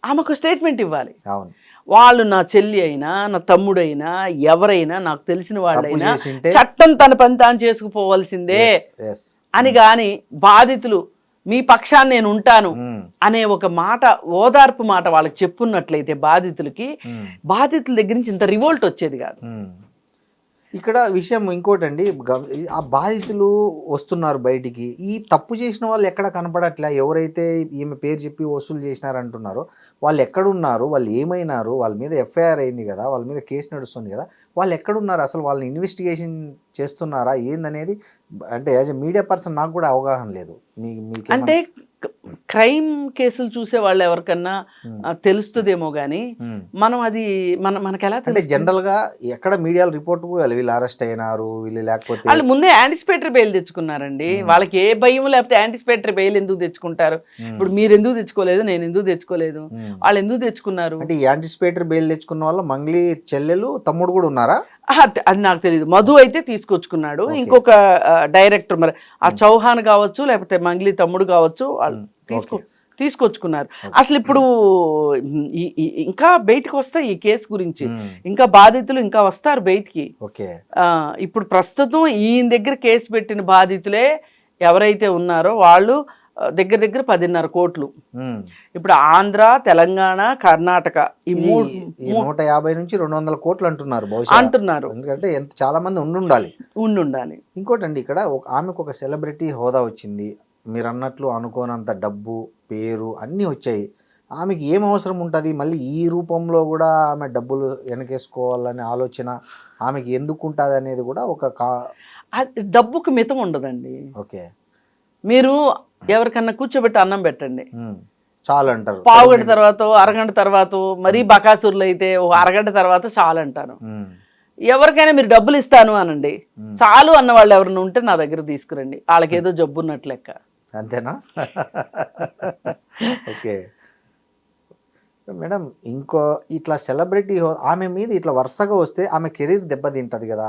ఆమెకు స్టేట్మెంట్ ఇవ్వాలి. అవును, వాళ్ళు నా చెల్లి అయినా, నా తమ్ముడైనా, ఎవరైనా, నాకు తెలిసిన వాళ్ళైనా చట్టం తన పని తాను చేసుకుపోవాల్సిందే అని. గాని బాధితులు మీ పక్షాన్ని నేను ఉంటాను అనే ఒక మాట, ఓదార్పు మాట వాళ్ళకి చెప్పున్నట్లయితే బాధితులకి, బాధితుల దగ్గర నుంచి ఇంత రివోల్ట్ వచ్చేది కాదు. ఇక్కడ విషయం ఇంకోటండి, ఆ బాధితులు వస్తున్నారు బయటికి, ఈ తప్పు చేసిన వాళ్ళు ఎక్కడ కనపడట్లే. ఎవరైతే ఈమె పేరు చెప్పి వసూలు చేసినారంటున్నారో వాళ్ళు ఎక్కడున్నారు, వాళ్ళు ఏమైనారు, వాళ్ళ మీద ఎఫ్ఐఆర్ అయింది కదా, వాళ్ళ మీద కేసు నడుస్తుంది కదా, వాళ్ళు ఎక్కడున్నారు, అసలు వాళ్ళని ఇన్వెస్టిగేషన్ చేస్తున్నారా ఏందనేది, అంటే యాజ్ ఎ మీడియా పర్సన్ నాకు కూడా అవగాహన లేదు. అంటే క్రైమ్ కేసులు చూసే వాళ్ళు ఎవరికన్నా తెలుస్తుందేమో గానీ మనం అది మనకి ఎలా అంటే జనరల్ గా ఎక్కడ మీడియాలో రిపోర్ట్ వీళ్ళు అరెస్ట్ అయినారు, వీళ్ళు లేకపోతే వాళ్ళు ముందే యాంటిసిపేటరీ బెయిల్ తెచ్చుకున్నారండి. వాళ్ళకి ఏ భయం లేకపోతే యాంటిసిపేటరీ బెయిల్ ఎందుకు తెచ్చుకుంటారు? ఇప్పుడు మీరు ఎందుకు తెచ్చుకోలేదు, నేను ఎందుకు తెచ్చుకోలేదు, వాళ్ళు ఎందుకు తెచ్చుకున్నారు? అంటే యాంటిసిపేటరీ బెయిల్ తెచ్చుకున్న వాళ్ళు మంగ్లీ చెల్లెలు తమ్ముడు కూడా ఉన్నారా? అది నాకు తెలియదు. మధు అయితే తీసుకొచ్చుకున్నాడు, ఇంకొక డైరెక్టర్, మరి ఆ చౌహాన్ కావచ్చు లేకపోతే మంగ్లీ తమ్ముడు కావచ్చు, వాళ్ళు తీసుకొచ్చుకున్నారు. అసలు ఇప్పుడు ఇంకా బయటకు వస్తాయి ఈ కేసు గురించి, ఇంకా బాధితులు ఇంకా వస్తారు బయటికి. ఇప్పుడు ప్రస్తుతం ఈయన దగ్గర కేసు పెట్టిన బాధితులే ఎవరైతే ఉన్నారో వాళ్ళు దగ్గర దగ్గర 10.5 కోట్లు. ఇప్పుడు ఆంధ్ర, తెలంగాణ, కర్ణాటక ఈ 150 నుంచి 200 కోట్లు అంటున్నారు అంటున్నారు. ఎందుకంటే చాలా మంది ఉండాలి. ఇంకోటండి, ఇక్కడ ఆమెకు ఒక సెలబ్రిటీ హోదా వచ్చింది, మీరు అన్నట్లు అనుకోనంత డబ్బు, పేరు అన్నీ వచ్చాయి. ఆమెకి ఏం అవసరం ఉంటుంది మళ్ళీ ఈ రూపంలో కూడా ఆమె డబ్బులు వెనకేసుకోవాలనే ఆలోచన ఆమెకి ఎందుకు ఉంటుంది అనేది కూడా ఒక డబ్బుకు మితం ఉండదండి. ఓకే, మీరు ఎవరికన్నా కూర్చోబెట్టి అన్నం పెట్టండి, చాలు అంటారు. పావుగంట తర్వాత, అరగంట తర్వాత, మరీ బకాసురులు అయితే ఒక అరగంట తర్వాత చాలు అంటారు. ఎవరికైనా మీరు డబ్బులు ఇస్తాను అనండి, చాలు అన్న వాళ్ళు ఎవరైనా ఉంటే నా దగ్గర తీసుకురండి, వాళ్ళకేదో జబ్బు ఉన్నట్లు లెక్క. అంతేనా? ఓకే. మేడం ఇంకో ఇట్లా సెలబ్రిటీ ఆమె మీద ఇట్లా వరుసగా వస్తే ఆమె కెరీర్ దెబ్బతింటది కదా,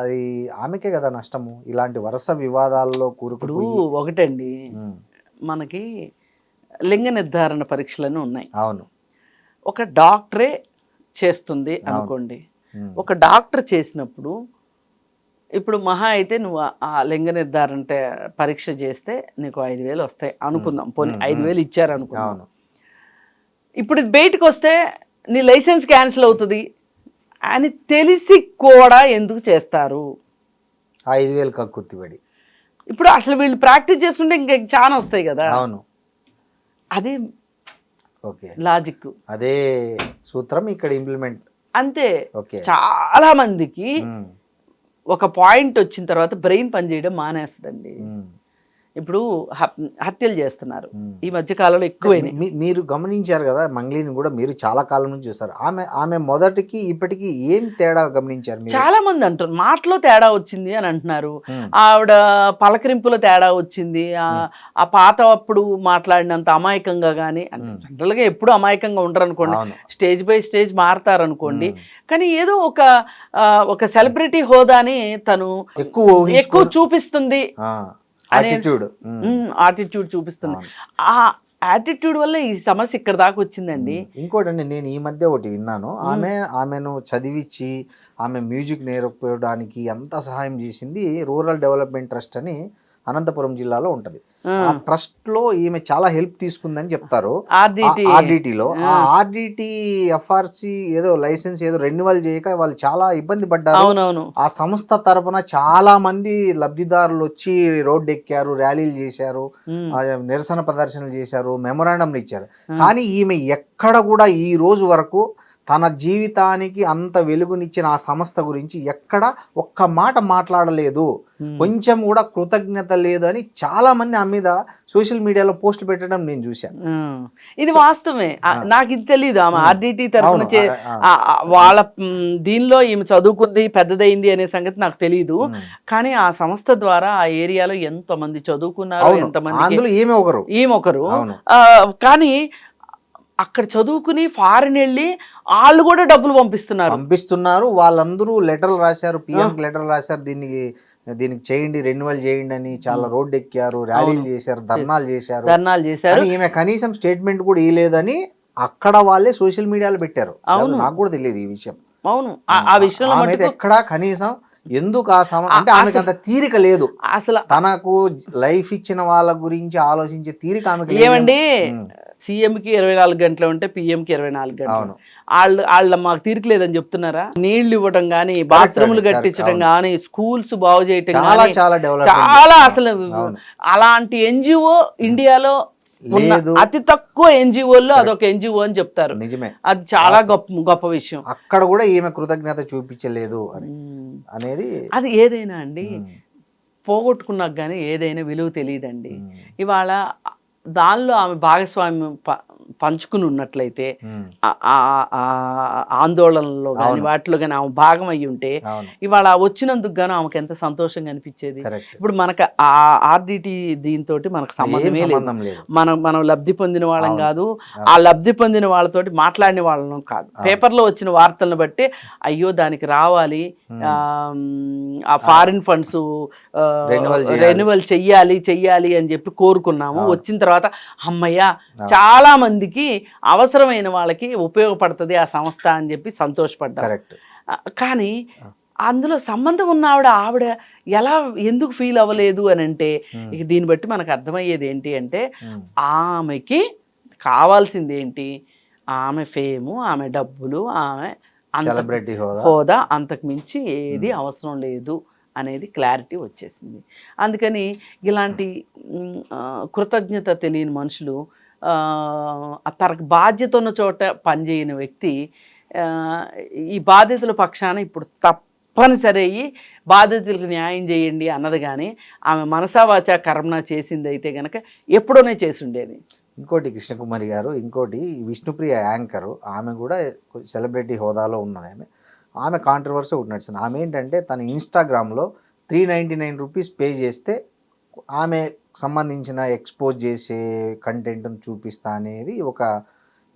అది ఆమెకే కదా నష్టము ఇలాంటి వరుస వివాదాల్లో ఇప్పుడు కూరుకుపోయి. ఒకటండి, ఉమ్, మనకి లింగ నిర్ధారణ పరీక్షలను ఉన్నాయి. అవును. ఒక డాక్టరే చేస్తుంది అవును. అనుకోండి. ఉమ్, ఒక డాక్టర్ చేసినప్పుడు ఇప్పుడు మహా అయితే నువ్వు ఆ లింగ నిర్ధారణ పరీక్ష చేస్తే నీకు 5,000 వస్తాయి అనుకుందాం. పోనీ 5,000 ఇచ్చారు అనుకుందాం. అవును. ఇప్పుడు ఇది బయటకు వస్తే నీ లైసెన్స్ క్యాన్సిల్ అవుతుంది అని తెలిసి కూడా ఎందుకు చేస్తారు? 5,000 కక్కుర్తిపడి. ఇప్పుడు అసలు వీళ్ళు ప్రాక్టీస్ చేసుకుంటే ఇంకా చాలా వస్తాయి కదా. అవును. అదే ఓకే. లాజిక్, అదే సూత్రం ఇక్కడ ఇంప్లిమెంట్. అంతే. ఓకే. చాలా మందికి ఉమ్, ఒక పాయింట్ వచ్చిన తర్వాత బ్రెయిన్ పనిచేయడం మానేస్తుందండి. ఉమ్, ఇప్పుడు హత్యలు చేస్తున్నారు ఉమ్. ఈ మధ్య కాలంలో ఎక్కువైనాయి. మీరు గమనించారు కదా, మంగ్లీని కూడా మీరు చాలా కాలం నుంచి చూస్తారు. ఆమె మొదటికి ఇప్పటికి ఏం తేడా గమనించారు మీరు? చాలా మంది అంటారు మాటలో తేడా వచ్చింది అని అంటున్నారు. ఉమ్, ఆవిడ పలకరింపులో తేడా వచ్చింది. ఆ పాత అప్పుడు మాట్లాడినంత అమాయకంగా కానీ, అంటే జనరల్గా ఎప్పుడు అమాయకంగా ఉండరు అనుకోండి, అవును. స్టేజ్ బై స్టేజ్ మారుతారు అనుకోండి. ఉమ్. కానీ ఏదో ఒక సెలబ్రిటీ హోదాని తను ఎక్కువ చూపిస్తుంది, ఆటిట్యూడ్ చూపిస్తుంది. ఆ యాటిట్యూడ్ వల్ల ఈ సమస్య ఇక్కడ దాకా వచ్చిందండి. ఇంకోటండి, నేను ఈ మధ్య ఒకటి విన్నాను. ఆమెను చదివించి ఆమె మ్యూజిక్ నేర్పడానికి ఎంత సహాయం చేసింది రూరల్ డెవలప్మెంట్ ట్రస్ట్ అని అనంతపురం జిల్లాలో ఉంటది. ఆ ట్రస్ట్ లో ఈమె చాలా హెల్ప్ తీసుకుందని చెప్తారు. ఆర్డిటిలో ఆర్డిటి ఎఫ్ఆర్సి ఏదో లైసెన్స్ ఏదో రెన్యువల్ చేయక వాళ్ళు చాలా ఇబ్బంది పడ్డారు. ఆ సంస్థ తరపున చాలా మంది లబ్ధిదారులు వచ్చి రోడ్డు ఎక్కారు, ర్యాలీలు చేశారు, నిరసన ప్రదర్శనలు చేశారు, మెమొరాండంలు ఇచ్చారు. కానీ ఈమె ఎక్కడ కూడా ఈ రోజు వరకు తన జీవితానికి అంత వెలుగునిచ్చిన ఆ సంస్థ గురించి ఎక్కడ ఒక్క మాట మాట్లాడలేదు, కొంచెం కూడా కృతజ్ఞత లేదు అని చాలా మంది ఆమె మీద సోషల్ మీడియాలో పోస్టులు పెట్టడం నేను చూశాను. ఇది వాస్తవమే. నాకు ఇది తెలియదు. ఆమె ఆర్డిటి తరఫున వాళ్ళ దీనిలో ఈమె చదువుకుంది, పెద్దదైంది అనే సంగతి నాకు తెలియదు. కానీ ఆ సంస్థ ద్వారా ఆ ఏరియాలో ఎంతమంది చదువుకున్నారు, ఎంతమంది, ఈమె ఒకరు. కానీ అక్కడ చదువుకుని ఫారిన్ వెళ్ళి వాళ్ళు కూడా డబ్బులు పంపిస్తున్నారు. వాళ్ళందరూ లెటర్లు రాశారు, పిఎంకి లెటర్లు రాశారు, దీనికి చేయండి, రెన్యువల్ చేయండి అని. చాలా రోడ్డు ఎక్కారు, ర్యాలీలు చేశారు, ధర్నాలు చేశారు. ఈమె కనీసం స్టేట్మెంట్ కూడా ఇవ్వలేదని అక్కడ వాళ్ళే సోషల్ మీడియాలో పెట్టారు. నాకు కూడా తెలియదు ఈ విషయం. అవును, ఆ విషయంలో ఎక్కడ కనీసం ఎందుకు అంటే ఆమెకు అంత తీరిక లేదు. అసలు తనకు లైఫ్ ఇచ్చిన వాళ్ళ గురించి ఆలోచించే తీరిక ఆమెకు ఏమండి. సీఎంకి 24 గంటలు ఉంటే పిఎంకి 24 గంటలు. వాళ్ళ మాకు తీరిక లేదని చెప్తున్నారా? నీళ్లు ఇవ్వడం కానీ, బాత్రూములు కట్టించడం కానీ, స్కూల్స్ బాగు చేయటం కానీ, చాలా అసలు అలాంటి ఎన్జిఓ ఇండియాలో అతి తక్కువ ఎన్జిఓల్లో అదొక ఎన్జిఓ అని చెప్తారు. నిజమే, అది చాలా గొప్ప విషయం. అక్కడ కూడా ఈమె కృతజ్ఞత చూపించలేదు అనేది. అది ఏదైనా అండి, పోగొట్టుకున్నాక కానీ ఏదైనా విలువ తెలియదండి. ఇవాళ దానిలో ఆమె భాగస్వామ్యం పంచుకుని ఉన్నట్లయితే, ఆందోళనలో కానీ వాటిలో కానీ ఆమె భాగం అయ్యి ఉంటే ఇవాళ వచ్చినందుకు గాను ఆమెకు ఎంత సంతోషంగా అనిపించేది. ఇప్పుడు మనకు ఆ ఆర్డిటి దీంతో మనకు సంబంధమే లేదు. మనం లబ్ధి పొందిన వాళ్ళం కాదు, ఆ లబ్ధి పొందిన వాళ్ళతోటి మాట్లాడిన వాళ్ళం కాదు. పేపర్లో వచ్చిన వార్తలను బట్టి అయ్యో దానికి రావాలి, ఆ ఫారిన్ ఫండ్స్ రెన్యువల్ చెయ్యాలి అని చెప్పి కోరుకున్నాము. వచ్చిన తర్వాత అమ్మయ్య చాలా మందికి అవసరమైన వాళ్ళకి ఉపయోగపడుతుంది ఆ సంస్థ అని చెప్పి సంతోషపడ్డారు. కానీ అందులో సంబంధం ఉన్న ఆవిడ ఎందుకు ఫీల్ అవ్వలేదు అని అంటే, ఇక దీన్ని బట్టి మనకు అర్థమయ్యేది ఏంటి అంటే, ఆమెకి కావాల్సింది ఏంటి? ఆమె ఫేము, ఆమె డబ్బులు, ఆమె సెలబ్రిటీ హోదా, అంతకు మించి ఏది అవసరం లేదు అనేది క్లారిటీ వచ్చేసింది. అందుకని ఇలాంటి కృతజ్ఞత తెలియని మనుషులు, తనకు బాధ్యత ఉన్న చోట పనిచేయని వ్యక్తి ఈ బాధితుల పక్షాన ఇప్పుడు తప్పనిసరి అయ్యి బాధితులకు న్యాయం చేయండి అన్నది. కానీ ఆమె మనసావాచ కర్మణ చేసింది అయితే కనుక ఎప్పుడోనే చేసి ఉండేది. ఇంకోటి కృష్ణకుమారి గారు, ఇంకోటి విష్ణుప్రియ యాంకరు, ఆమె కూడా సెలబ్రిటీ హోదాలో ఉన్నది. ఆమె కాంట్రవర్సీ ఒకటి నడిచింది. ఆమె ఏంటంటే తన ఇన్స్టాగ్రామ్లో 399 రూపీస్ పే చేస్తే ఆమె సంబంధించిన ఎక్స్పోజ్ చేసే కంటెంట్ను చూపిస్తా అనేది ఒక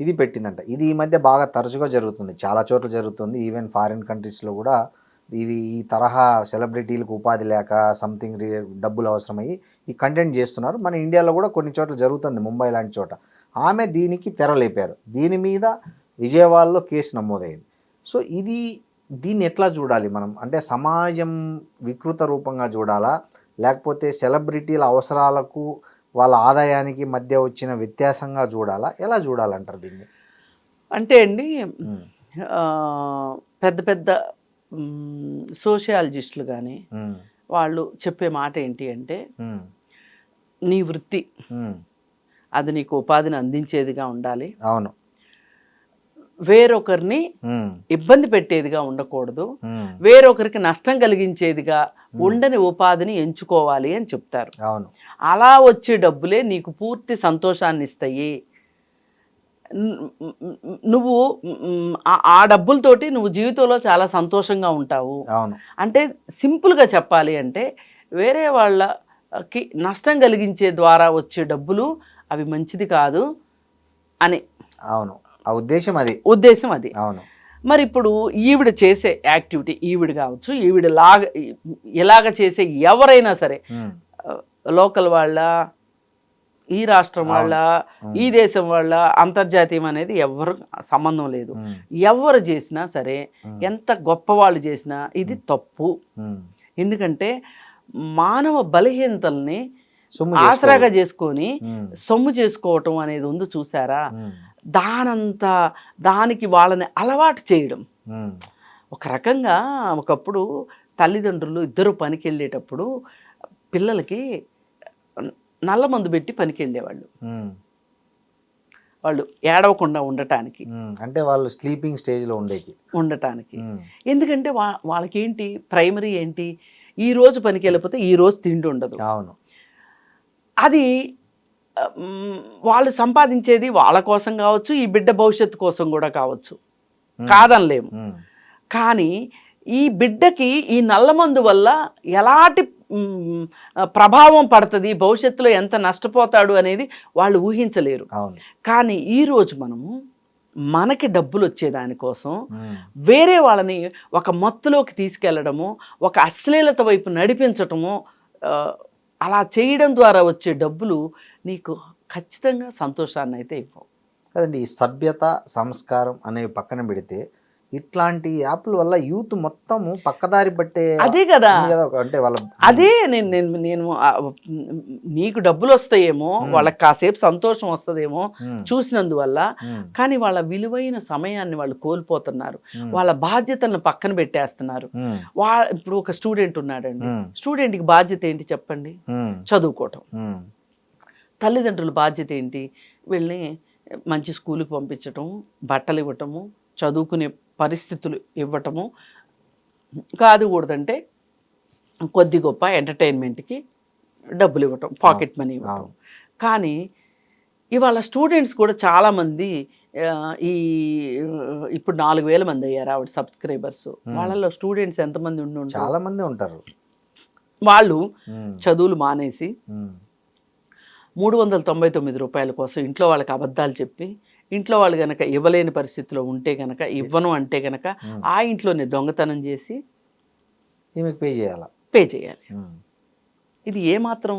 ఇది పెట్టిందంట. ఇది ఈ మధ్య బాగా తరచుగా జరుగుతుంది, చాలా చోట్ల జరుగుతుంది. ఈవెన్ ఫారిన్ కంట్రీస్లో కూడా ఈ తరహా సెలబ్రిటీలకు ఉపాధి లేక సంథింగ్ డబ్బులు అవసరమయ్యి ఈ కంటెంట్ చేస్తున్నారు. మన ఇండియాలో కూడా కొన్ని చోట్ల జరుగుతుంది, ముంబై లాంటి చోట. ఆమె దీనికి తెరలేపారు. దీని మీద విజయవాడలో కేసు నమోదైంది. సో దీన్ని ఎట్లా చూడాలి మనం? అంటే సమాజం వికృత రూపంగా చూడాలా, లేకపోతే సెలబ్రిటీల అవసరాలకు వాళ్ళ ఆదాయానికి మధ్య వచ్చిన వ్యత్యాసంగా చూడాలా, ఎలా చూడాలంటారు దీన్ని? అంటే అండి పెద్ద పెద్ద సోషియాలజిస్టులు కానీ వాళ్ళు చెప్పే మాట ఏంటి అంటే, నీ వృత్తి అది నీకు ఉపాధిని అందించేదిగా ఉండాలి. అవును. వేరొకరిని ఇబ్బంది పెట్టేదిగా ఉండకూడదు, వేరొకరికి నష్టం కలిగించేదిగా ఉండని ఉపాధిని ఎంచుకోవాలి అని చెప్తారు. అవును. అలా వచ్చే డబ్బులే నీకు పూర్తి సంతోషాన్ని ఇస్తాయి. నువ్వు ఆ డబ్బులతోటి నువ్వు జీవితంలో చాలా సంతోషంగా ఉంటావు. అవును. అంటే సింపుల్గా చెప్పాలి అంటే, వేరే వాళ్ళకి నష్టం కలిగించే ద్వారా వచ్చే డబ్బులు అవి మంచిది కాదు అని. అవును, ఆ ఉద్దేశం అది. అవును. మరి ఇప్పుడు ఈవిడ చేసే యాక్టివిటీ, ఈవిడ కావచ్చు, ఇలాగ చేసే ఎవరైనా సరే, లోకల్ వాళ్ళ, ఈ రాష్ట్రం వాళ్ళ, ఈ దేశం వాళ్ళ, అంతర్జాతీయం అనేది ఎవరు సంబంధం లేదు. ఎవరు చేసినా సరే, ఎంత గొప్ప వాళ్ళు చేసినా ఇది తప్పు. ఎందుకంటే మానవ బలహీనతల్ని ఆసరాగా చేసుకొని సొమ్ము చేసుకోవటం అనేది ఉంది చూసారా, దానికి వాళ్ళని అలవాటు చేయడం. ఒక రకంగా ఒకప్పుడు తల్లిదండ్రులు ఇద్దరు పనికి వెళ్ళేటప్పుడు పిల్లలకి నల్ల మందు పెట్టి పనికి వెళ్ళేవాళ్ళు, వాళ్ళు ఏడవకుండా ఉండటానికి. అంటే వాళ్ళు స్లీపింగ్ స్టేజ్లో ఉండటానికి. ఎందుకంటే వాళ్ళకేంటి ప్రైమరీ ఏంటి, ఈ రోజు పనికి వెళ్ళిపోతే ఈ రోజు తిండి ఉండదు. అవును. అది వాళ్ళు సంపాదించేది వాళ్ళ కోసం కావచ్చు, ఈ బిడ్డ భవిష్యత్తు కోసం కూడా కావచ్చు, కాదనలేము. కానీ ఈ బిడ్డకి ఈ నల్లమందు వల్ల ఎలాంటి ప్రభావం పడుతుంది, భవిష్యత్తులో ఎంత నష్టపోతాడు అనేది వాళ్ళు ఊహించలేరు. కానీ ఈరోజు మనము మనకి డబ్బులు వచ్చేదానికోసం వేరే వాళ్ళని ఒక మత్తులోకి తీసుకెళ్లడము, ఒక అశ్లీలత వైపు నడిపించటము, అలా చేయడం ద్వారా వచ్చే డబ్బులు నీకు ఖచ్చితంగా సంతోషాన్ని అయితే ఇవ్వవు కదండి. ఈ సభ్యత, సంస్కారం అనేవి పక్కన పెడితే ఇట్లాంటి యాప్ల వల్ల యూత్ మొత్తము పక్కదారి పట్టే, అదే కదా. అంటే వాళ్ళ అదే నేను నీకు డబ్బులు వస్తాయేమో, వాళ్ళకి కాసేపు సంతోషం వస్తుందేమో చూసినందువల్ల, కానీ వాళ్ళ విలువైన సమయాన్ని వాళ్ళు కోల్పోతున్నారు, వాళ్ళ బాధ్యతలను పక్కన పెట్టేస్తున్నారు. ఇప్పుడు ఒక స్టూడెంట్ ఉన్నాడండి, స్టూడెంట్కి బాధ్యత ఏంటి చెప్పండి? చదువుకోవటం. తల్లిదండ్రుల బాధ్యత ఏంటి? వీళ్ళని మంచి స్కూల్కి పంపించటం, బట్టలు ఇవ్వటము, చదువుకునే పరిస్థితులు ఇవ్వటము, కాదుకూడదంటే కొద్ది గొప్ప ఎంటర్టైన్మెంట్కి డబ్బులు ఇవ్వటం, పాకెట్ మనీ ఇవ్వటం. కానీ ఇవాళ స్టూడెంట్స్ కూడా చాలామంది ఇప్పుడు 4,000 మంది అయ్యారు ఆవిడ సబ్స్క్రైబర్స్. వాళ్ళలో స్టూడెంట్స్ ఎంతమంది ఉంటారు? చాలా మంది ఉంటారు. వాళ్ళు చదువులు మానేసి 399 రూపాయల కోసం ఇంట్లో వాళ్ళకి అబద్ధాలు చెప్పి, ఇంట్లో వాళ్ళు కనుక ఇవ్వలేని పరిస్థితిలో ఉంటే కనుక, ఇవ్వను అంటే కనుక ఆ ఇంట్లోనే దొంగతనం చేసి ఈమెకు పే చేయాలి. ఇది ఏమాత్రం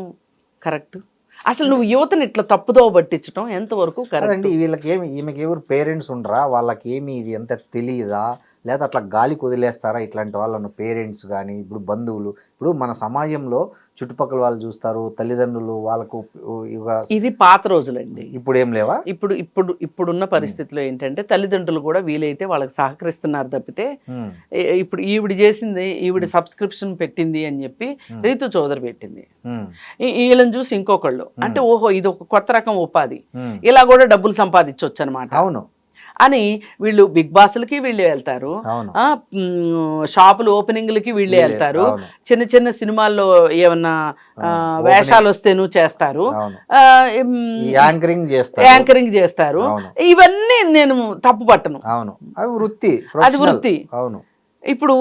కరెక్ట్? అసలు నువ్వు యువతని ఇట్లా తప్పుదోవ పట్టించడం ఎంతవరకు కరెక్ట్ అండి? ఈమెకి ఎవరు పేరెంట్స్ ఉండరా? వాళ్ళకి ఏమి ఇది ఎంత తెలియదా, లేదా అట్లా గాలికి వదిలేస్తారా ఇట్లాంటి వాళ్ళను? పేరెంట్స్ కానీ, ఇప్పుడు బంధువులు, ఇప్పుడు మన సమాజంలో చుట్టుపక్కల వాళ్ళు చూస్తారు, తల్లిదండ్రులు వాళ్ళకు. ఇది పాత రోజులండి, ఇప్పుడు ఏం లేవా? ఇప్పుడున్న పరిస్థితిలో ఏంటంటే తల్లిదండ్రులు కూడా వీలైతే వాళ్ళకి సహకరిస్తున్నారు తప్పితే, ఇప్పుడు ఈవిడ చేసింది, ఈవిడ సబ్స్క్రిప్షన్ పెట్టింది అని చెప్పి రీతు చౌదరి పెట్టింది, వీళ్ళని చూసి ఇంకొకళ్ళు అంటే ఓహో ఇది ఒక కొత్త రకం ఉపాధి, ఇలా కూడా డబ్బులు సంపాదించవచ్చు అనమాట. అవును అని వీళ్ళు బిగ్ బాస్లకి వీళ్ళే వెళ్తారు, షాపులు ఓపెనింగ్లకి వీళ్ళే వెళ్తారు, చిన్న చిన్న సినిమాల్లో ఏమన్నా వేషాలు వస్తేను చేస్తారు, యాంకరింగ్ చేస్తారు. ఇవన్నీ నేను తప్పు పట్టను, అది వృత్తి. ఇప్పుడు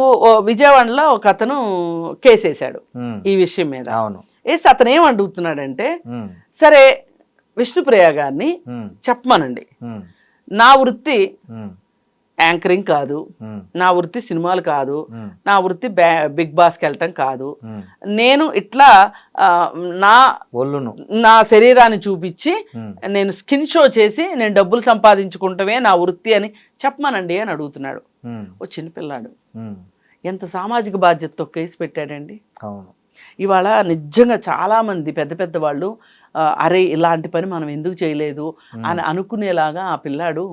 విజయవాడలో ఒక అతను కేసేశాడు ఈ విషయం మీద. వేసి అతను ఏం అడుగుతున్నాడంటే, సరే విష్ణుప్రియ గారిని చెప్పమనండి, నా వృత్తి ఉమ్, యాంకరింగ్ కాదు, ఉమ్, నా వృత్తి సినిమాలు కాదు, ఉమ్, నా వృత్తి బిగ్ బాస్కి వెళ్ళటం కాదు. ఉమ్. నేను ఇట్లా నా ఒళ్ళును. నా శరీరాన్ని చూపించి ఉమ్, నేను స్కిన్ షో చేసి నేను డబ్బులు సంపాదించుకుంటమే నా వృత్తి అని చెప్పమనండి అని అడుగుతున్నాడు ఉమ్, ఓ చిన్నపిల్లాడు. ఉమ్. ఎంత సామాజిక బాధ్యతతో కేసు పెట్టాడండి. అవును. ఇవాళ నిజంగా చాలామంది పెద్ద పెద్ద వాళ్ళు అరే ఇలాంటి పని మనం ఎందుకు చేయలేదు అని అనుకునేలాగా ఆ పిల్లాడు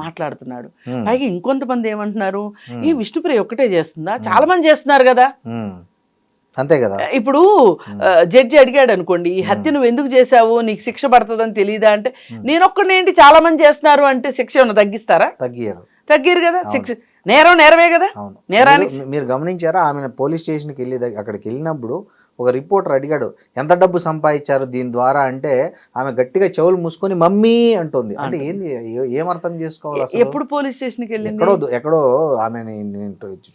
మాట్లాడుతున్నాడు. ఉమ్, పైగా ఇంకొంతమంది ఏమంటున్నారు, ఈ విష్ణుప్రియ ఒక్కటే చేస్తుందా, చాలా మంది చేస్తున్నారు కదా. ఉమ్. అంతే కదా. ఇప్పుడు జడ్జి అడిగాడు అనుకోండి, ఈ హత్య నువ్వు ఎందుకు చేసావు, నీకు శిక్ష పడుతుందని తెలియదా అంటే, నేను ఒక్కడేంటి చాలా మంది చేస్తున్నారు అంటే శిక్ష ఏమన్నా తగ్గిస్తారా? తగ్గిరు కదా. శిక్ష నేరమే కదా. నేరానికి మీరు గమనించారా, ఆమె పోలీస్ స్టేషన్కి వెళ్ళి అక్కడికి వెళ్ళినప్పుడు ఒక రిపోర్టర్ అడిగాడు ఎంత డబ్బు సంపాదించారు దీని ద్వారా అంటే, ఆమె గట్టిగా చెవులు మూసుకొని మమ్మీ అంటుంది. అంటే ఏంది, ఏమర్థం చేసుకోవాలి అసలు? ఎప్పుడు పోలీస్ స్టేషన్కి వెళ్ళింది? ఎక్కడో ఆమె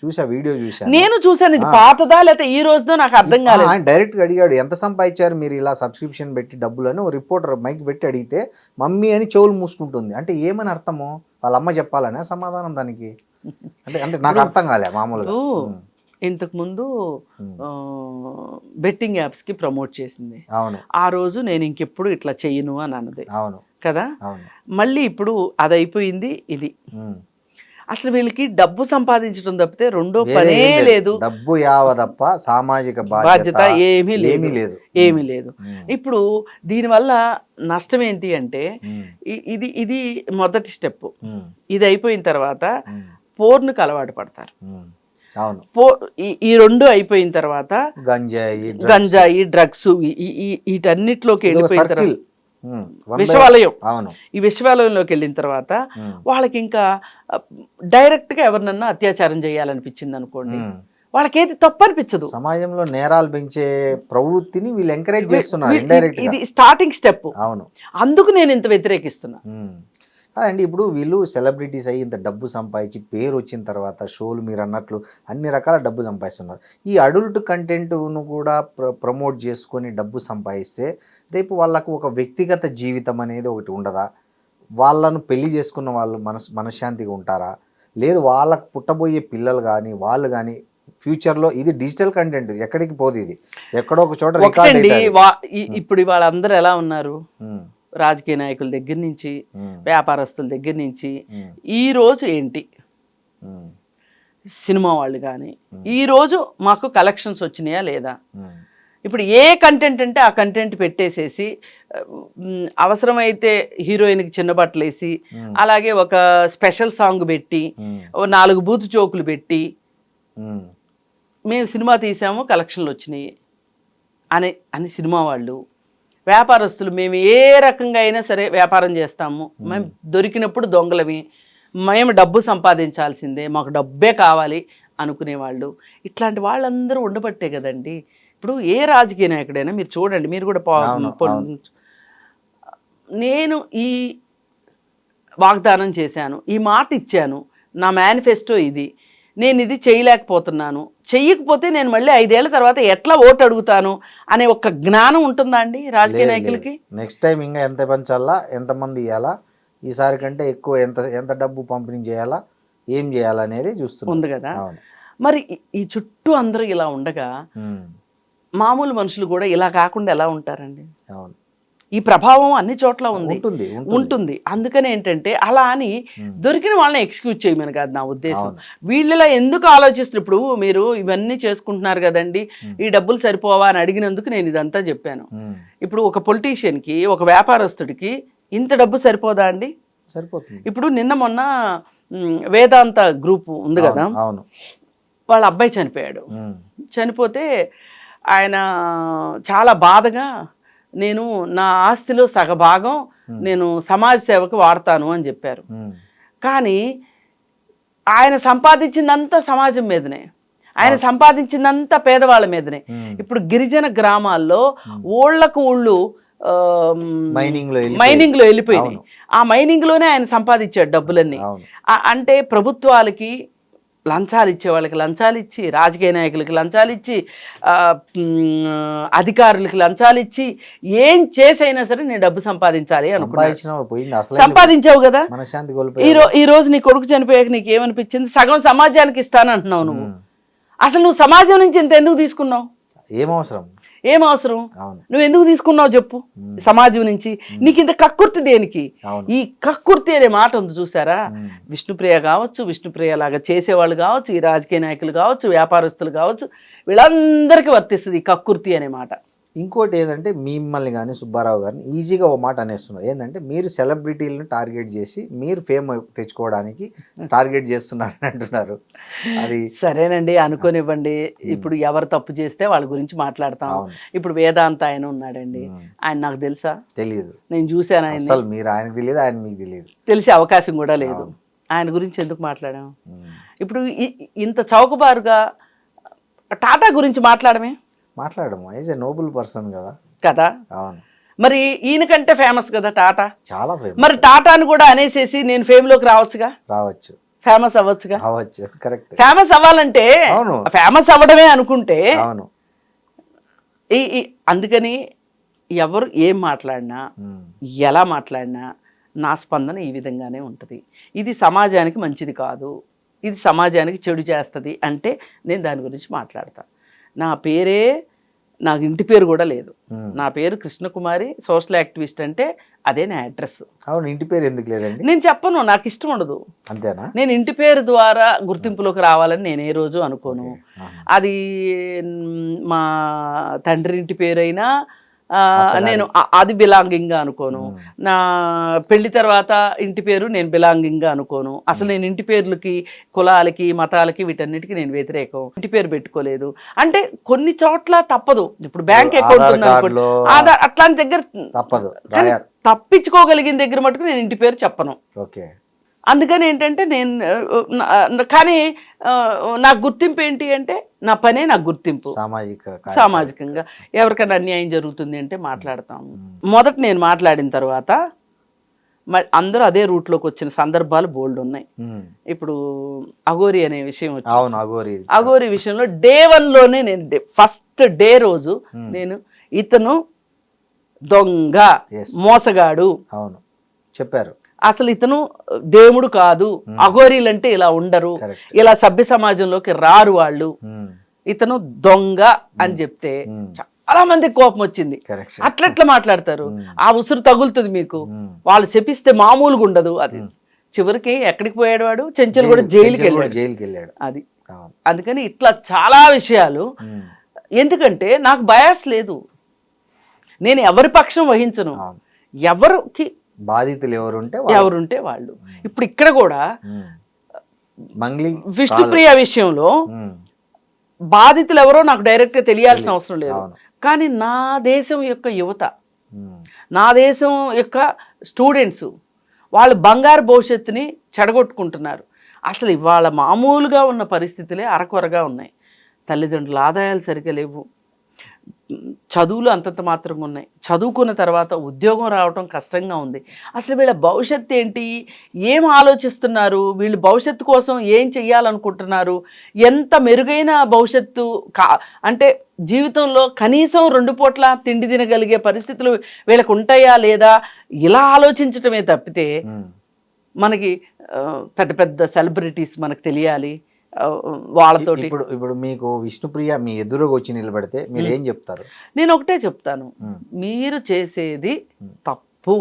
చూసా, వీడియో చూసా, నేను చూసాను. ఇది పాతదా లేకపోతే ఈ రోజుదో నాకు అర్థం కాలేదు. ఆయన డైరెక్ట్ గా అడిగాడు ఎంత సంపాదించారు మీరు ఇలా సబ్స్క్రిప్షన్ పెట్టి డబ్బులు అని. రిపోర్టర్ మైక్ పెట్టి అడిగితే మమ్మీ అని చెవులు మూసుకుంటుంది. అంటే ఏమని అర్థము? వాళ్ళ అమ్మ చెప్పాలనే సమాధానం దానికి? అంటే అంటే నాకు అర్థం కాలే మామూలుగా. ఇంతకుముందు బెట్టింగ్ యాప్స్కి ప్రమోట్ చేసింది. అవును. ఆ రోజు నేను ఇంకెప్పుడు ఇట్లా చెయ్యను అని అన్నది. అవును కదా. అవును. మళ్ళీ ఇప్పుడు అది అయిపోయింది. ఇది అసలు వీళ్ళకి డబ్బు సంపాదించడం తప్పితే రెండో పనే లేదు. డబ్బు యావదప్ప సామాజిక బాధ్యత ఏమీ లేదు. ఇప్పుడు దీనివల్ల నష్టం ఏంటి అంటే, ఇది ఇది మొదటి స్టెప్. ఇది అయిపోయిన తర్వాత పోర్నుకు అలవాటు పడతారు. అవును. ఈ రెండు అయిపోయిన తర్వాత గంజాయి డ్రగ్స్ వీటన్నిటిలోకి వెళ్ళిపోయిన తర్వాత విషవాలయం. ఈ విషవాలయంలోకి వెళ్ళిన తర్వాత వాళ్ళకి ఇంకా డైరెక్ట్ గా ఎవరినన్నా అత్యాచారం చేయాలనిపించింది అనుకోండి, వాళ్ళకి ఏది తప్పు అనిపించదు. సమాజంలో నేరాలు పెంచే ప్రవృత్తిని వీళ్ళు ఎంకరేజ్ చేస్తున్నారు ఇండైరెక్ట్ గా. ఇది స్టార్టింగ్ స్టెప్. అవును. అందుకు నేను ఇంత వ్యతిరేకిస్తున్నా. అండి ఇప్పుడు వీళ్ళు సెలబ్రిటీస్ అయ్యి ఇంత డబ్బు సంపాదించి పేరు వచ్చిన తర్వాత షోలు మీరు అన్నట్లు అన్ని రకాల డబ్బు సంపాదిస్తున్నారు. ఈ అడల్ట్ కంటెంట్ను కూడా ప్రమోట్ చేసుకొని డబ్బు సంపాదిస్తే రేపు వాళ్ళకు ఒక వ్యక్తిగత జీవితం అనేది ఒకటి ఉండదా? వాళ్ళను పెళ్లి చేసుకున్న వాళ్ళు మనశ్శాంతిగా ఉంటారా? లేదు వాళ్ళకు పుట్టబోయే పిల్లలు కానీ వాళ్ళు కానీ ఫ్యూచర్లో ఇది డిజిటల్ కంటెంట్ ఎక్కడికి పోదు, ఇది ఎక్కడో ఒక చోట రికార్డ్ అవుతుంది. ఇప్పుడు వాళ్ళందరూ ఎలా ఉన్నారు, రాజకీయ నాయకుల దగ్గర నుంచి వ్యాపారస్తుల దగ్గర నుంచి ఈ రోజు ఏంటి, సినిమా వాళ్ళు కానీ ఈ రోజు మాకు కలెక్షన్స్ వచ్చినాయా లేదా, ఇప్పుడు ఏ కంటెంట్ అంటే ఆ కంటెంట్ పెట్టేసేసి అవసరమైతే హీరోయిన్కి చిన్న బట్టలు వేసి అలాగే ఒక స్పెషల్ సాంగ్ పెట్టి 4 బూతు జోకులు పెట్టి మేము సినిమా తీసాము కలెక్షన్లు వచ్చినాయి అని సినిమా వాళ్ళు, వ్యాపారస్తులు మేము ఏ రకంగా అయినా సరే వ్యాపారం చేస్తాము, మేము దొరికినప్పుడు దొంగలవి, మేము డబ్బు సంపాదించాల్సిందే, మాకు డబ్బే కావాలి అనుకునేవాళ్ళు, ఇట్లాంటి వాళ్ళందరూ ఉండబట్టే కదండి. ఇప్పుడు ఏ రాజకీయ నాయకుడైనా మీరు చూడండి, మీరు కూడా నేను ఈ వాగ్దానం చేశాను, ఈ మాట ఇచ్చాను, నా మేనిఫెస్టో ఇది, నేను ఇది చేయలేకపోతున్నాను, చెయ్యకపోతే నేను మళ్ళీ 5 ఏళ్ల తర్వాత ఎట్లా ఓటు అడుగుతాను అనే ఒక జ్ఞానం ఉంటుందా అండి రాజకీయ నాయకులకి? నెక్స్ట్ టైం ఇంకా ఎంత పెంచాలా, ఎంతమంది ఇవ్వాలా, ఈసారి కంటే ఎక్కువ ఎంత డబ్బు పంపిణీ చేయాలా, ఏం చేయాలనేది చూస్తుంది కదా. మరి ఈ చుట్టూ అందరూ ఇలా ఉండగా మామూలు మనుషులు కూడా ఇలా కాకుండా ఎలా ఉంటారండి? అవును. ఈ ప్రభావం అన్ని చోట్ల ఉంటుంది. అందుకని ఏంటంటే అలా అని దొరికిన వాళ్ళని ఎక్స్క్యూజ్ చేయమని కాదు నా ఉద్దేశం. వీళ్ళలా ఎందుకు ఆలోచిస్తున్నారు? ఇప్పుడు మీరు ఇవన్నీ చేసుకుంటున్నారు కదండి, ఈ డబ్బులు సరిపోవా అని అడిగినందుకు నేను ఇదంతా చెప్పాను. ఇప్పుడు ఒక పొలిటీషియన్కి, ఒక వ్యాపారస్తుడికి ఇంత డబ్బు సరిపోదా అండి? సరిపోతుంది. ఇప్పుడు నిన్న మొన్న వేదాంత గ్రూప్ ఉంది కదా, వాళ్ళ అబ్బాయి చనిపోయాడు. చనిపోతే ఆయన చాలా బాధగా నేను నా ఆస్తిలో సగభాగం నేను సమాజ సేవకు వాడతాను అని చెప్పారు. కానీ ఆయన సంపాదించిందంతా సమాజం మీదనే, ఆయన సంపాదించిందంతా పేదవాళ్ళ మీదనే. ఇప్పుడు గిరిజన గ్రామాల్లో ఊళ్ళకు ఊళ్ళు మైనింగ్ లో వెళ్ళిపోయినాయి. ఆ మైనింగ్ లోనే ఆయన సంపాదించాడు డబ్బులన్నీ. అంటే ప్రభుత్వాలకి లంచాలు ఇచ్చే వాళ్ళకి లంచాలు ఇచ్చి, రాజకీయ నాయకులకి లంచాలు ఇచ్చి, అధికారులకి లంచాలు ఇచ్చి, ఏం చేసైనా సరే నేను డబ్బు సంపాదించాలి అనుకున్నాను. సంపాదించావు కదా. ఈ రోజు నీ కొడుకు చనిపోయాక నీకు ఏమనిపించింది? సగం సమాజానికి ఇస్తాను అంటున్నావు నువ్వు. అసలు నువ్వు సమాజం నుంచి ఇంత ఎందుకు తీసుకున్నావు? ఏం అవసరం? నువ్వు ఎందుకు తీసుకున్నావు చెప్పు? సమాజం నుంచి నీకు ఇంత కక్కుర్తి దేనికి? ఈ కక్కుర్తి అనే మాట ఉంది చూసారా? విష్ణుప్రియ కావచ్చు, విష్ణుప్రియ లాగా చేసేవాళ్ళు కావచ్చు, ఈ రాజకీయ నాయకులు కావచ్చు, వ్యాపారస్తులు కావచ్చు, వీళ్ళందరికీ వర్తిస్తుంది ఈ కక్కుర్తి అనే మాట. ఇంకోటి ఏంటంటే మిమ్మల్ని కానీ సుబ్బారావు గారిని ఈజీగా ఓ మాట అనేస్తున్నారు. ఏంటంటే మీరు సెలబ్రిటీలను టార్గెట్ చేసి మీరు ఫేమ్ తెచ్చుకోవడానికి టార్గెట్ చేస్తున్నారని అంటున్నారు. అది సరేనండి, అనుకోనివ్వండి. ఇప్పుడు ఎవరు తప్పు చేస్తే వాళ్ళ గురించి మాట్లాడతాం. ఇప్పుడు వేదాంత ఆయన ఉన్నాడండి, ఆయన నాకు తెలుసా? తెలియదు. నేను చూశాను ఆయన. అసలు మీరు ఆయనకు తెలియదు, ఆయన మీకు తెలియదు. తెలిసే అవకాశం కూడా లేదు. ఆయన గురించి ఎందుకు మాట్లాడాం? ఇప్పుడు ఇంత చౌకబారుగా టాటా గురించి మాట్లాడము. ఈజ్ ఎ నోబుల్ పర్సన్ కదా. అవును. మరి ఈయనకంటే ఫేమస్ కదా టాటా. చాలా ఫేమస్. మరి టాటాను కూడా అనేసేసి నేను ఫేమ్ లోకి రావచ్చు, ఫేమస్ అవ్వచ్చుగా. కరెక్ట్. ఫేమస్ అవ్వాలంటే ఫేమస్ అవ్వడమే అనుకుంటే అవును. అందుకని ఎవరు ఏం మాట్లాడినా, ఎలా మాట్లాడినా నా స్పందన ఈ విధంగానే ఉంటుంది. ఇది సమాజానికి మంచిది కాదు, ఇది సమాజానికి చెడు చేస్తుంది అంటే నేను దాని గురించి మాట్లాడతాను. నాకు ఇంటి పేరు కూడా లేదు. నా పేరు కృష్ణకుమారి, సోషల్ యాక్టివిస్ట్. అంటే అదే నా అడ్రస్. అవును. ఇంటి పేరు ఎందుకు లేదండి? నేను చెప్పను, నాకు ఇష్టం ఉండదు. అంతేనా? నేను ఇంటి పేరు ద్వారా గుర్తింపులోకి రావాలని నేను ఏ రోజు అనుకోను. అది మా తండ్రి ఇంటి పేరైనా నేను అది బిలాంగింగ్ గా అనుకోను. నా పెళ్లి తర్వాత ఇంటి పేరు నేను బిలాంగింగ్ గా అనుకోను. అసలు నేను ఇంటి పేర్లకి, కులాలకి, మతాలకి, వీటన్నిటికీ నేను వ్యతిరేకం. ఇంటి పేరు పెట్టుకోలేదు అంటే కొన్ని చోట్ల తప్పదు. ఇప్పుడు బ్యాంక్ అకౌంట్ ఆధార్ అట్లాంటి దగ్గర తప్పదు. తప్పించుకోగలిగిన దగ్గర మటుకు నేను ఇంటి పేరు చెప్పను. అందుకని ఏంటంటే కానీ నాకు గుర్తింపు ఏంటి అంటే నా పనే నాకు గుర్తింపు. సామాజికంగా ఎవరికైనా అన్యాయం జరుగుతుంది అంటే మాట్లాడతాము. మొదట నేను మాట్లాడిన తర్వాత అందరూ అదే రూట్లోకి వచ్చిన సందర్భాలు బోల్డ్ ఉన్నాయి. ఇప్పుడు అఘోరి అనే విషయం వచ్చింది. అఘోరి విషయంలో డే 1 లోనే నేను ఫస్ట్ డే రోజు నేను ఇతను దొంగ, మోసగాడు చెప్పారు. అసలు ఇతను దేవుడు కాదు, అఘోరీలంటే ఇలా ఉండరు, ఇలా సభ్య సమాజంలోకి రారు వాళ్ళు, ఇతను దొంగ అని చెప్తే చాలా మంది కోపం వచ్చింది. అట్లెట్లా మాట్లాడతారు? ఆ ఉసురు తగులుతుంది మీకు. వాళ్ళు శపిస్తే మామూలుగా ఉండదు. అది చివరికి ఎక్కడికి పోయాడు వాడు? చెంచల్ కూడా జైలుకి వెళ్ళాడు. అది అందుకని ఇట్లా చాలా విషయాలు. ఎందుకంటే నాకు బయాస్ లేదు, నేను ఎవరి పక్షం వహించను. ఎవరికి బాధితులు ఎవరుంటే వాళ్ళు. ఇప్పుడు ఇక్కడ కూడా విష్ణుప్రియ విషయంలో బాధితులు ఎవరో నాకు డైరెక్ట్ గా తెలియాల్సిన అవసరం లేదు. కానీ నా దేశం యొక్క యువత, నా దేశం యొక్క స్టూడెంట్స్ వాళ్ళు బంగారు భవిష్యత్తుని చెడగొట్టుకుంటున్నారు. అసలు ఇవాళ మామూలుగా ఉన్న పరిస్థితులే అరకొరగా ఉన్నాయి. తల్లిదండ్రుల ఆదాయాలు సరిగ్గా లేవు, చదువులు అంతంత మాత్రంగా ఉన్నాయి, చదువుకున్న తర్వాత ఉద్యోగం రావటం కష్టంగా ఉంది. అసలు వీళ్ళ భవిష్యత్తు ఏంటి, ఏం ఆలోచిస్తున్నారు, వీళ్ళు భవిష్యత్తు కోసం ఏం చెయ్యాలనుకుంటున్నారు, ఎంత మెరుగైన భవిష్యత్తు అంటే జీవితంలో కనీసం 2 పూట్ల తిండి తినగలిగే పరిస్థితులు వీళ్ళకు ఉంటాయా లేదా, ఇలా ఆలోచించటమే తప్పితే మనకి పెద్ద పెద్ద సెలబ్రిటీస్ మనకు తెలియాలి వాళ్ళతోటి. ఇప్పుడు మీకు విష్ణుప్రియ మీ ఎదురుగా వచ్చి నిలబడితే మీరు ఏం చెప్తారు? నేను ఒకటే చెప్తాను, మీరు చేసేది తప్పు,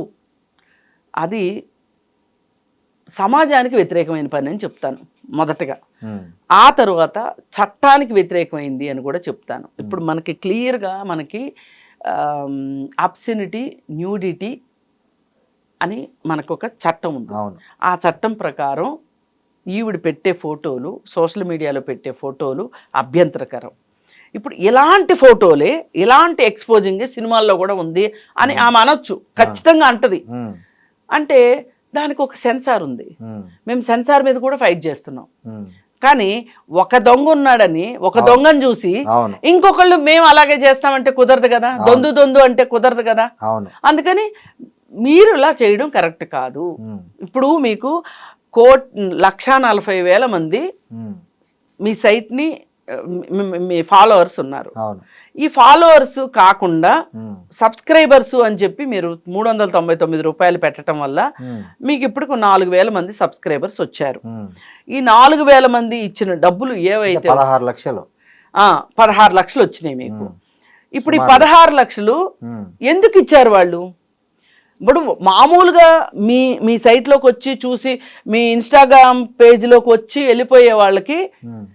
అది సమాజానికి వ్యతిరేకమైన పని అని చెప్తాను మొదటగా. ఆ తర్వాత చట్టానికి వ్యతిరేకమైంది అని కూడా చెప్తాను. ఇప్పుడు మనకి క్లియర్గా మనకి అబ్సెనిటీ, న్యూడిటీ అని మనకు ఒక చట్టం ఉంది. ఆ చట్టం ప్రకారం ఈవిడ పెట్టే ఫోటోలు, సోషల్ మీడియాలో పెట్టే ఫోటోలు అభ్యంతరకరం. ఇప్పుడు ఇలాంటి ఫోటోలే, ఇలాంటి ఎక్స్పోజింగ్ సినిమాల్లో కూడా ఉంది అని ఆమె అనొచ్చు, ఖచ్చితంగా అంటది. అంటే దానికి ఒక సెన్సార్ ఉంది. మేము సెన్సార్ మీద కూడా ఫైట్ చేస్తున్నాం. కానీ ఒక దొంగ ఉన్నాడని ఒక దొంగను చూసి ఇంకొకళ్ళు మేము అలాగే చేస్తామంటే కుదరదు కదా, దొందు అంటే కుదరదు కదా. అందుకని మీరు ఇలా చేయడం కరెక్ట్ కాదు. ఇప్పుడు మీకు 1,40,000 మంది మీ సైట్ని మీ ఫాలోవర్స్ ఉన్నారు. అవును. ఈ ఫాలోవర్స్ కాకుండా ఉమ్, సబ్స్క్రైబర్స్ అని చెప్పి మీరు 399 రూపాయలు పెట్టడం వల్ల ఉమ్, మీకు ఇప్పుడు 4,000 మంది సబ్స్క్రైబర్స్ వచ్చారు. ఉమ్. ఈ 4,000 మంది ఇచ్చిన డబ్బులు ఏవైతే 16 లక్షలు. 16 లక్షలు వచ్చినాయి మీకు. ఉమ్. ఇప్పుడు ఈ 16 లక్షలు ఉమ్, ఎందుకు ఇచ్చారు వాళ్ళు? ఇప్పుడు మామూలుగా మీ సైట్లోకి వచ్చి చూసి మీ ఇన్స్టాగ్రామ్ పేజ్లోకి వచ్చి వెళ్ళిపోయే వాళ్ళకి ఉమ్.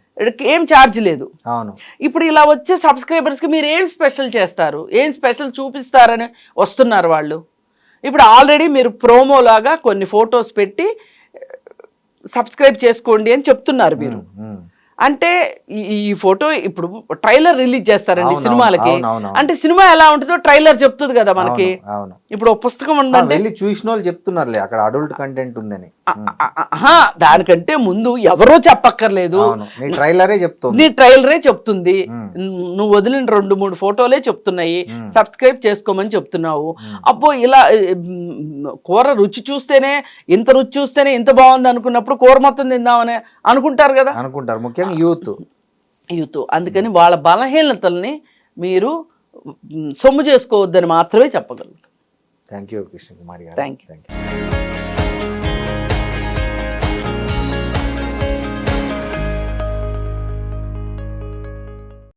ఏం ఛార్జ్ లేదు. అవును. ఇప్పుడు ఇలా వచ్చే సబ్స్క్రైబర్స్కి మీరు ఏం స్పెషల్ చేస్తారు, ఏం స్పెషల్ చూపిస్తారని వస్తున్నారు వాళ్ళు. ఇప్పుడు ఆల్రెడీ మీరు ప్రోమో లాగా కొన్ని ఫొటోస్ పెట్టి సబ్స్క్రైబ్ చేసుకోండి అని చెప్తున్నారు మీరు. ఉమ్. అంటే ఈ ఫోటో ఇప్పుడు ట్రైలర్ రిలీజ్ చేస్తారండి అవును, సినిమాలకి. అవును, అవును, అవును. అంటే సినిమా ఎలా ఉంటుందో ట్రైలర్ చెప్తుంది కదా మనకి. అవును, అవును. ఇప్పుడు ఒక పుస్తకం ఉందంటే వెళ్ళి చూసిన వాళ్ళు చెప్తున్నారులే అక్కడ అడల్ట్ కంటెంట్ ఉందని. దానికంటే ముందు ఎవరో చెప్పక్కర్లేదు, అవును, నీ ట్రైలరే చెప్తుంది. నీ ట్రైలరే చెప్తుంది. ఉమ్. నువ్వు వదిలిన 2-3 ఫోటోలే చెప్తున్నాయి ఉమ్. సబ్స్క్రైబ్ చేసుకోమని చెప్తున్నావు. ఉమ్. అబ్బో ఇలా కూర రుచి చూస్తేనే ఇంత రుచి చూస్తేనే ఇంత బాగుంది అనుకున్నప్పుడు కూర మొత్తం తిందామని అనుకుంటారు కదా అనుకుంటారు, ముఖ్యంగా యూత్. అందుకని వాళ్ళ బలహీనతల్ని మీరు సొమ్ము చేసుకోవద్దని మాత్రమే చెప్పగలరు. థ్యాంక్ యూ కృష్ణ కుమారి గారు. Thank you. Thank you.